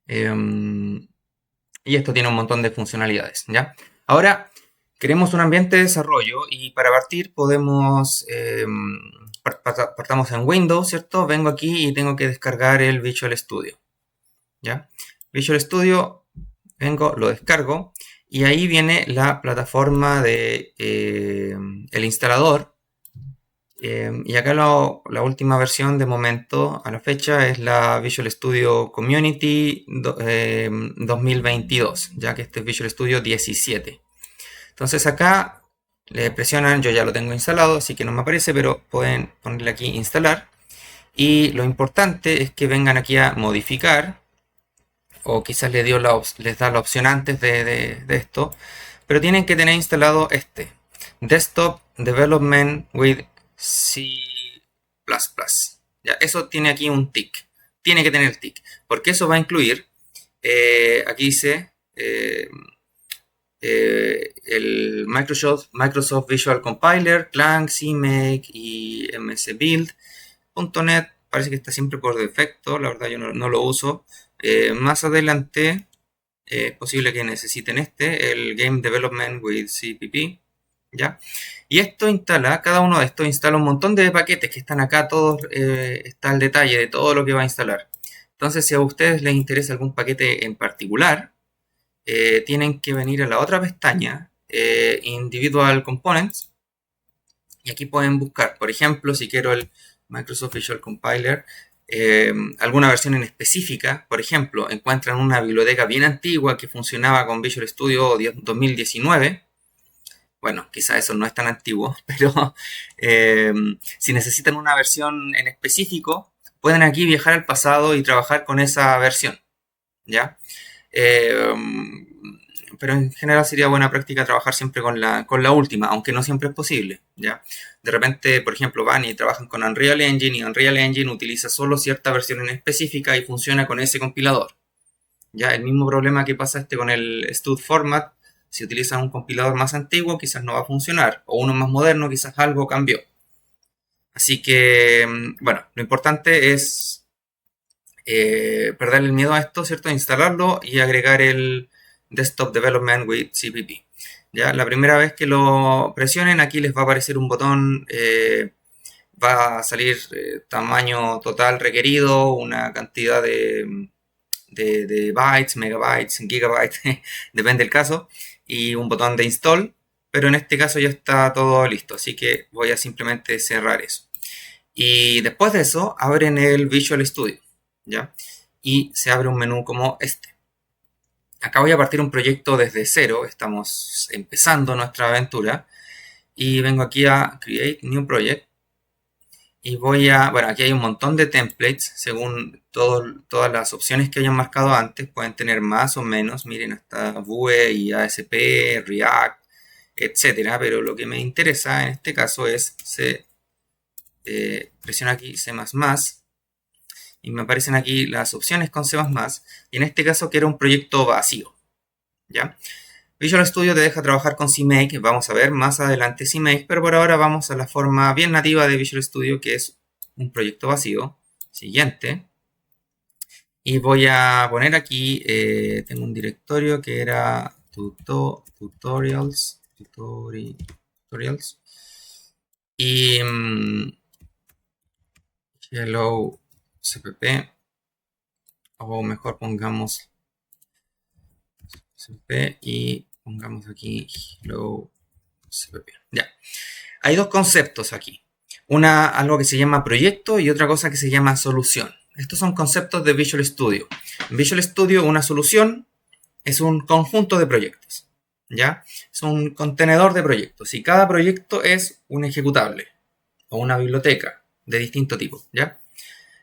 Y esto tiene un montón de funcionalidades, ¿ya? Ahora, queremos un ambiente de desarrollo y para partir podemos, partamos en Windows, ¿cierto? Vengo aquí y tengo que descargar el Visual Studio, ¿ya? Visual Studio, vengo, lo descargo y ahí viene la plataforma de el instalador. Y acá la última versión de momento a la fecha es la Visual Studio Community 2022, ya que este es Visual Studio 17. Entonces acá le presionan, yo ya lo tengo instalado, así que no me aparece, pero pueden ponerle aquí instalar. Y lo importante es que vengan aquí a modificar, o quizás les da la opción antes de esto, pero tienen que tener instalado este Desktop Development with C Ya, eso tiene aquí un tick. Tiene que tener el tick. Porque eso va a incluir, aquí dice, el Microsoft Visual Compiler, Clang, CMake y MSBuild.net. Parece que está siempre por defecto, la verdad yo no lo uso. Más adelante es posible que necesiten el Game Development with CPP, ¿ya? Y esto instala, cada uno de estos instala un montón de paquetes que están acá, todos, está el detalle de todo lo que va a instalar. Entonces, si a ustedes les interesa algún paquete en particular, tienen que venir a la otra pestaña, Individual Components, y aquí pueden buscar, por ejemplo, si quiero el Microsoft Visual Compiler, alguna versión en específica, por ejemplo, encuentran una biblioteca bien antigua que funcionaba con Visual Studio 2019. Bueno, quizás eso no es tan antiguo, pero si necesitan una versión en específico, pueden aquí viajar al pasado y trabajar con esa versión, ¿ya? Eh, pero en general sería buena práctica trabajar siempre con la última, aunque no siempre es posible, ¿ya? De repente, por ejemplo, van y trabajan con Unreal Engine y Unreal Engine utiliza solo cierta versión en específica y funciona con ese compilador. Ya, el mismo problema que pasa con el stud format, si utilizan un compilador más antiguo quizás no va a funcionar, o uno más moderno quizás algo cambió. Así que, bueno, lo importante es perder el miedo a esto, ¿cierto? Instalarlo y agregar el Desktop Development with CPP. ¿Ya? La primera vez que lo presionen, aquí les va a aparecer un botón, va a salir tamaño total requerido, una cantidad de bytes, megabytes, gigabytes, depende del caso, y un botón de install, pero en este caso ya está todo listo, así que voy a simplemente cerrar eso. Y después de eso, abren el Visual Studio, ¿ya? Y se abre un menú como este. Acá voy a partir un proyecto desde cero, estamos empezando nuestra aventura, y vengo aquí a Create New Project, y bueno, aquí hay un montón de templates, según todas las opciones que hayan marcado antes, pueden tener más o menos, miren, hasta Vue y ASP, React, etcétera, pero lo que me interesa en este caso es, presiono aquí C++, y me aparecen aquí las opciones con C++, y en este caso quiero un proyecto vacío, ¿ya? Visual Studio te deja trabajar con CMake, vamos a ver más adelante CMake, pero por ahora vamos a la forma bien nativa de Visual Studio, que es un proyecto vacío. Siguiente. Y voy a poner aquí, tengo un directorio que era tutorials, y hello cpp, o mejor pongamos cpp y pongamos aquí hello cpp. Ya. Hay dos conceptos aquí. Algo que se llama proyecto y otra cosa que se llama solución. Estos son conceptos de Visual Studio. En Visual Studio, una solución es un conjunto de proyectos, ¿ya? Es un contenedor de proyectos y cada proyecto es un ejecutable o una biblioteca de distinto tipo, ¿ya?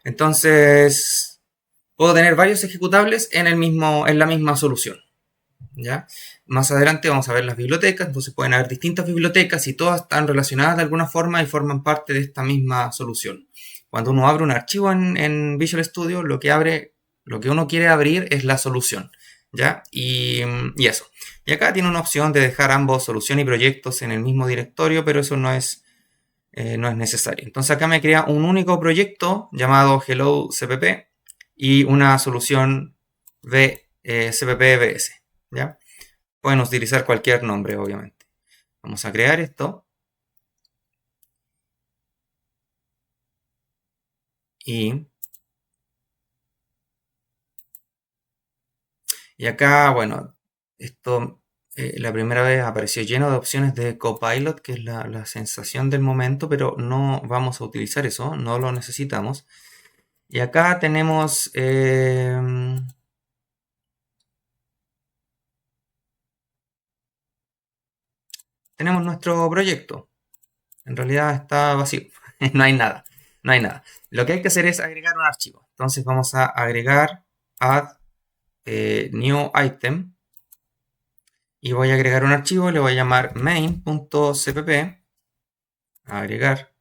Entonces, puedo tener varios ejecutables en la misma solución, ¿ya? Más adelante vamos a ver las bibliotecas, entonces pueden haber distintas bibliotecas y todas están relacionadas de alguna forma y forman parte de esta misma solución. Cuando uno abre un archivo en Visual Studio, lo que uno quiere abrir es la solución, ¿ya? Y eso. Y acá tiene una opción de dejar ambos, solución y proyectos, en el mismo directorio, pero eso no es necesario. Entonces acá me crea un único proyecto llamado Hello CPP y una solución CPP-VS, ¿ya? Pueden utilizar cualquier nombre, obviamente. Vamos a crear esto. Y acá, bueno, esto la primera vez apareció lleno de opciones de Copilot, que es la sensación del momento, pero no vamos a utilizar eso, no lo necesitamos. Y acá tenemos nuestro proyecto. En realidad está vacío, no hay nada, no hay nada. Lo que hay que hacer es agregar un archivo. Entonces vamos a agregar add new item y voy a agregar un archivo, le voy a llamar main.cpp, agregar,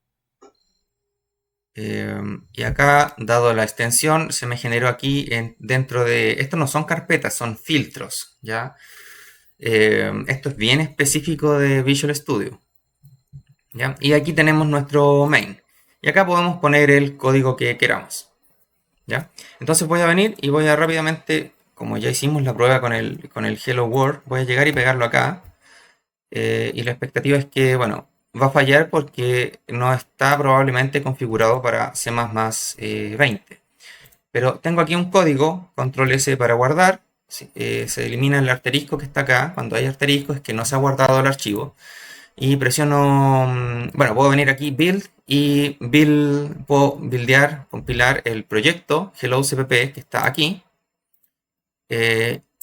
Y acá, dado la extensión, se me generó aquí dentro de... Estos no son carpetas, son filtros, ¿ya? Esto es bien específico de Visual Studio, ¿ya? Y aquí tenemos nuestro main. Y acá podemos poner el código que queramos, ¿ya? Entonces voy a venir y voy a rápidamente, como ya hicimos la prueba con el Hello World, voy a llegar y pegarlo acá. Y la expectativa es que, bueno, va a fallar porque no está probablemente configurado para C++ 20. Pero tengo aquí un código, control S para guardar. Se elimina el asterisco que está acá. Cuando hay asterisco es que no se ha guardado el archivo. Y presiono, bueno, puedo venir aquí, build, y puedo buildear, compilar el proyecto Hello CPP que está aquí.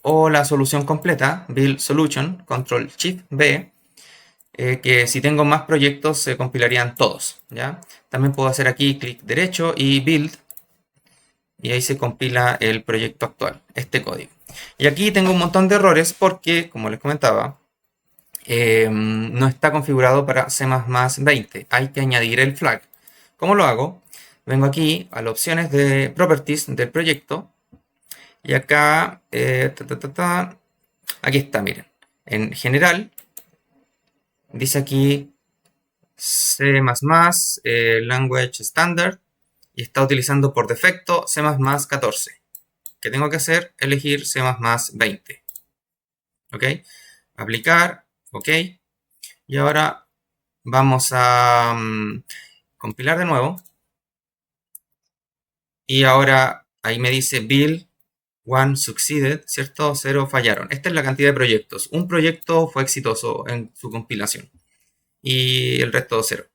O la solución completa, build solution, control shift B, que si tengo más proyectos se compilarían todos, ¿ya? También puedo hacer aquí clic derecho y build, y ahí se compila el proyecto actual, este código. Y aquí tengo un montón de errores porque, como les comentaba, no está configurado para C++ 20. Hay que añadir el flag. ¿Cómo lo hago? Vengo aquí a las opciones de properties del proyecto y acá, aquí está, miren. En general, dice aquí C++, Language Standard, y está utilizando por defecto C++ 14. ¿Qué tengo que hacer? Elegir C++ 20. ¿Ok? Aplicar, ok. Y ahora vamos a compilar de nuevo. Y ahora ahí me dice build 1 succeeded, ¿cierto? 0 fallaron. Esta es la cantidad de proyectos. Un proyecto fue exitoso en su compilación y el resto 0.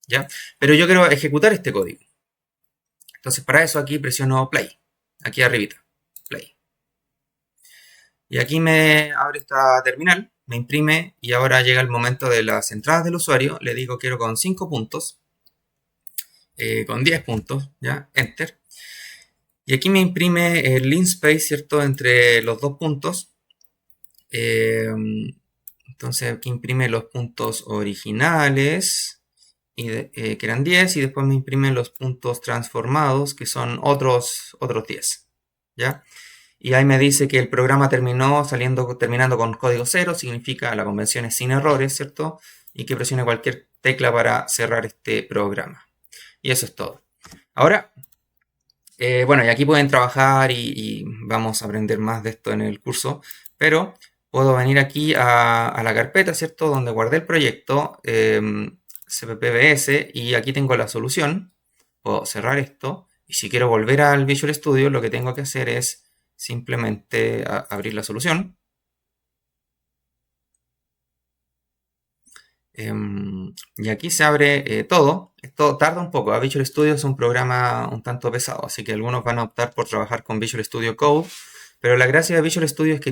¿Ya? Pero yo quiero ejecutar este código. Entonces para eso aquí presiono play. Aquí arribita. Play. Y aquí me abre esta terminal, me imprime y ahora llega el momento de las entradas del usuario. Le digo quiero con 5 puntos, con 10 puntos, ¿ya? Enter. Y aquí me imprime el linspace, ¿cierto? Entre los dos puntos. Entonces aquí imprime los puntos originales, que eran 10, y después me imprime los puntos transformados, que son otros 10. ¿Ya? Y ahí me dice que el programa terminando con código 0, significa la convención es sin errores, ¿cierto? Y que presione cualquier tecla para cerrar este programa. Y eso es todo. Ahora, bueno, y aquí pueden trabajar y vamos a aprender más de esto en el curso, pero puedo venir aquí a la carpeta, ¿cierto? Donde guardé el proyecto, cppbs, y aquí tengo la solución. Puedo cerrar esto, y si quiero volver al Visual Studio, lo que tengo que hacer es simplemente abrir la solución. Y aquí se abre todo. Esto tarda un poco. Visual Studio es un programa un tanto pesado, así que algunos van a optar por trabajar con Visual Studio Code. Pero la gracia de Visual Studio es que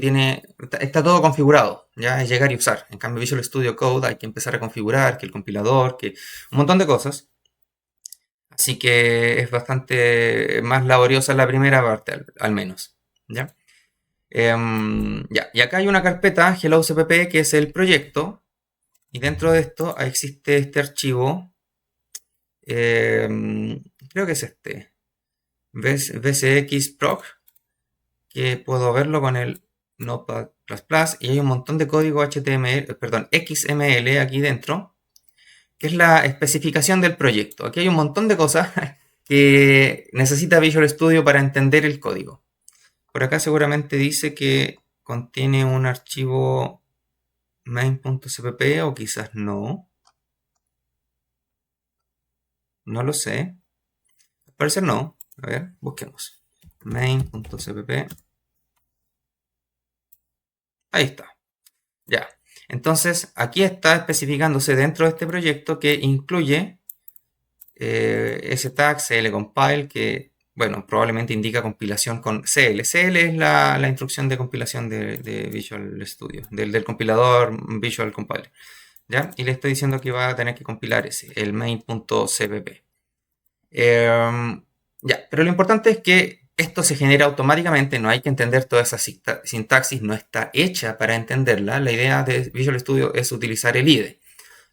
está todo configurado, ya es llegar y usar. En cambio, Visual Studio Code hay que empezar a configurar, que el compilador, que un montón de cosas. Así que es bastante más laboriosa la primera parte, al menos. ¿Ya? Ya. Y acá hay una carpeta, Hello CPP, que es el proyecto. Y dentro de esto existe este archivo. Creo que es este. VCXproc, que puedo verlo con el Notepad++, y hay un montón de código HTML, perdón, XML aquí dentro, que es la especificación del proyecto. Aquí hay un montón de cosas que necesita Visual Studio para entender el código. Por acá seguramente dice que contiene un archivo main.cpp, o quizás no. No lo sé. Al parecer no. A ver, busquemos. Main.cpp. Ahí está. Ya. Entonces, aquí está especificándose dentro de este proyecto que incluye stag, clcompile, que, bueno, probablemente indica compilación con CL. CL es la instrucción de compilación de Visual Studio, del compilador Visual Compiler. ¿Ya? Y le estoy diciendo que va a tener que compilar ese, el main.cpp. Ya, pero lo importante es que esto se genera automáticamente, no hay que entender toda esa sintaxis, no está hecha para entenderla. La idea de Visual Studio es utilizar el IDE.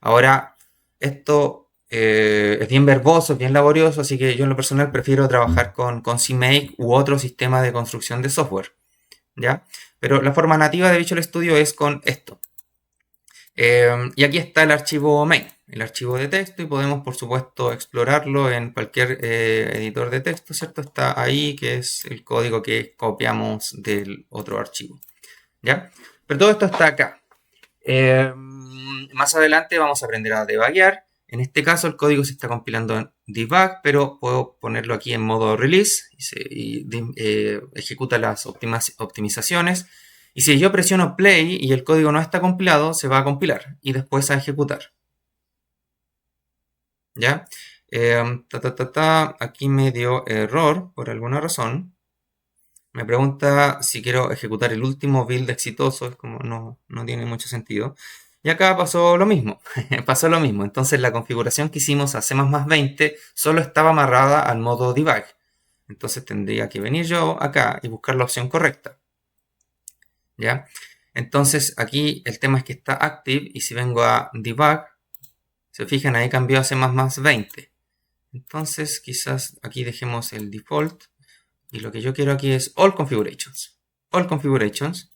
Ahora, esto es bien verboso, es bien laborioso, así que yo en lo personal prefiero trabajar con CMake u otro sistema de construcción de software, ¿ya? Pero la forma nativa de Visual Studio es con esto. Y aquí está el archivo main, el archivo de texto, y podemos, por supuesto, explorarlo en cualquier editor de texto, ¿cierto? Está ahí, que es el código que copiamos del otro archivo, ¿ya? Pero todo esto está acá. Más adelante vamos a aprender a debuguear. En este caso el código se está compilando en debug, pero puedo ponerlo aquí en modo release y ejecuta las optimizaciones. Y si yo presiono play y el código no está compilado, se va a compilar y después a ejecutar. ¿Ya? Aquí me dio error por alguna razón. Me pregunta si quiero ejecutar el último build exitoso, es como no tiene mucho sentido. Y acá pasó lo mismo, pasó lo mismo. Entonces la configuración que hicimos a C++20 solo estaba amarrada al modo debug. Entonces tendría que venir yo acá y buscar la opción correcta. ¿Ya? Entonces aquí el tema es que está active y si vengo a debug, se fijan ahí cambió a C++20. Entonces quizás aquí dejemos el default. Y lo que yo quiero aquí es All Configurations. All Configurations.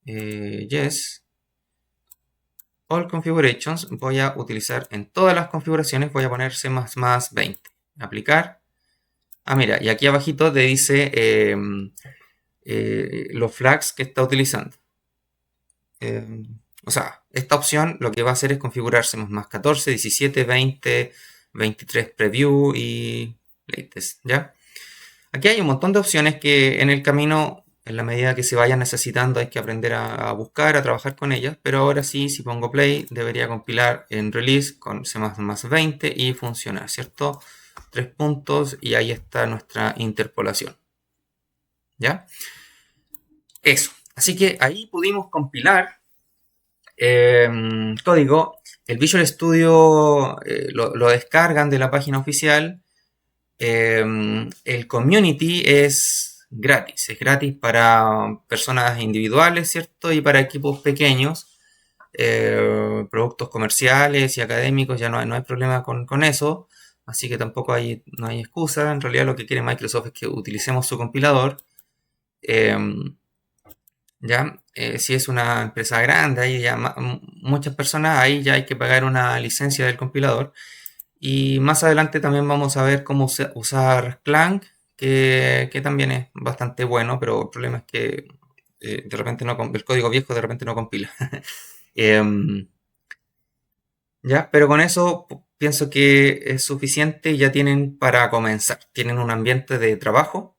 Yes. All Configurations. Voy a utilizar en todas las configuraciones. Voy a poner C++20. Aplicar. Ah, mira. Y aquí abajito te dice los flags que está utilizando. O sea, esta opción lo que va a hacer es configurar C++14, 17, 20, 23 Preview y Latest. ¿Ya? Aquí hay un montón de opciones que en el camino, en la medida que se vayan necesitando, hay que aprender a buscar, a trabajar con ellas. Pero ahora sí, si pongo play, debería compilar en release con C++20 y funcionar, ¿cierto? 3 puntos y ahí está nuestra interpolación. ¿Ya? Eso. Así que ahí pudimos compilar código. El Visual Studio lo descargan de la página oficial. El community es gratis para personas individuales, ¿cierto? Y para equipos pequeños, productos comerciales y académicos, ya no hay problema con eso, así que tampoco no hay excusa. En realidad lo que quiere Microsoft es que utilicemos su compilador. Ya, si es una empresa grande, ahí ya muchas personas, ahí ya hay que pagar una licencia del compilador. Y más adelante también vamos a ver cómo usar Clang, que también es bastante bueno, pero el problema es que de repente el código viejo de repente no compila. Ya, pero con eso pienso que es suficiente y ya tienen para comenzar. Tienen un ambiente de trabajo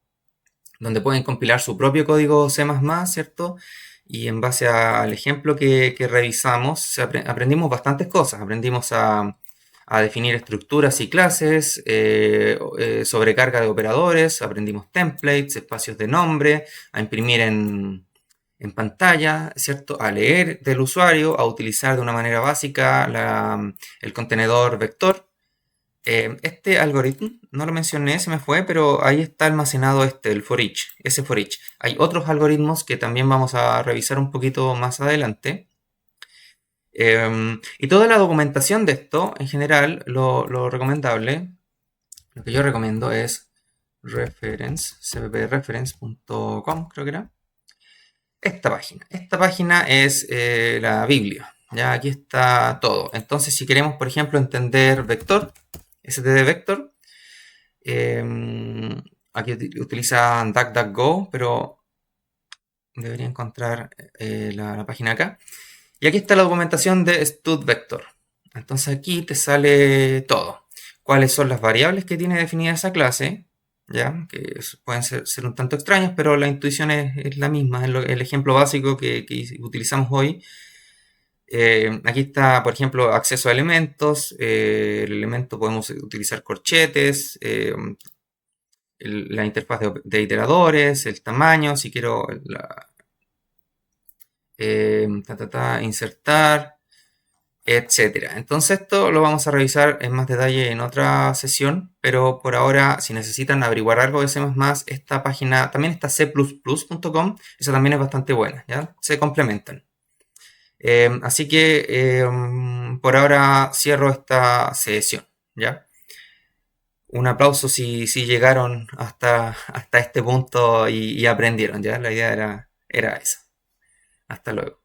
donde pueden compilar su propio código C++, ¿cierto? Y en base al ejemplo que revisamos, aprendimos bastantes cosas. Aprendimos a definir estructuras y clases, sobrecarga de operadores, aprendimos templates, espacios de nombre, a imprimir en pantalla, ¿cierto? A leer del usuario, a utilizar de una manera básica el contenedor vector. Este algoritmo, no lo mencioné, se me fue, pero ahí está almacenado el for each, ese for each. Hay otros algoritmos que también vamos a revisar un poquito más adelante. Y toda la documentación de esto, en general, lo recomendable, lo que yo recomiendo es cppreference.com, creo que era. Esta página. Esta página es la Biblia. Ya aquí está todo. Entonces, si queremos, por ejemplo, entender vector, std vector, aquí utilizan DuckDuckGo, pero debería encontrar la página acá. Y aquí está la documentación de StudVector. Entonces aquí te sale todo. Cuáles son las variables que tiene definida esa clase, ¿ya? Que pueden ser un tanto extrañas, pero la intuición es la misma, es el ejemplo básico que utilizamos hoy. Aquí está, por ejemplo, acceso a elementos. El elemento podemos utilizar corchetes, la interfaz de iteradores, el tamaño, si quiero insertar, etcétera. Entonces esto lo vamos a revisar en más detalle en otra sesión, pero por ahora, si necesitan averiguar algo de C++, esta página también está c++.com, esa también es bastante buena, ¿ya? Se complementan. Así que por ahora cierro esta sesión, ¿ya? Un aplauso si llegaron hasta este punto y aprendieron, ¿ya? La idea era esa. Hasta luego.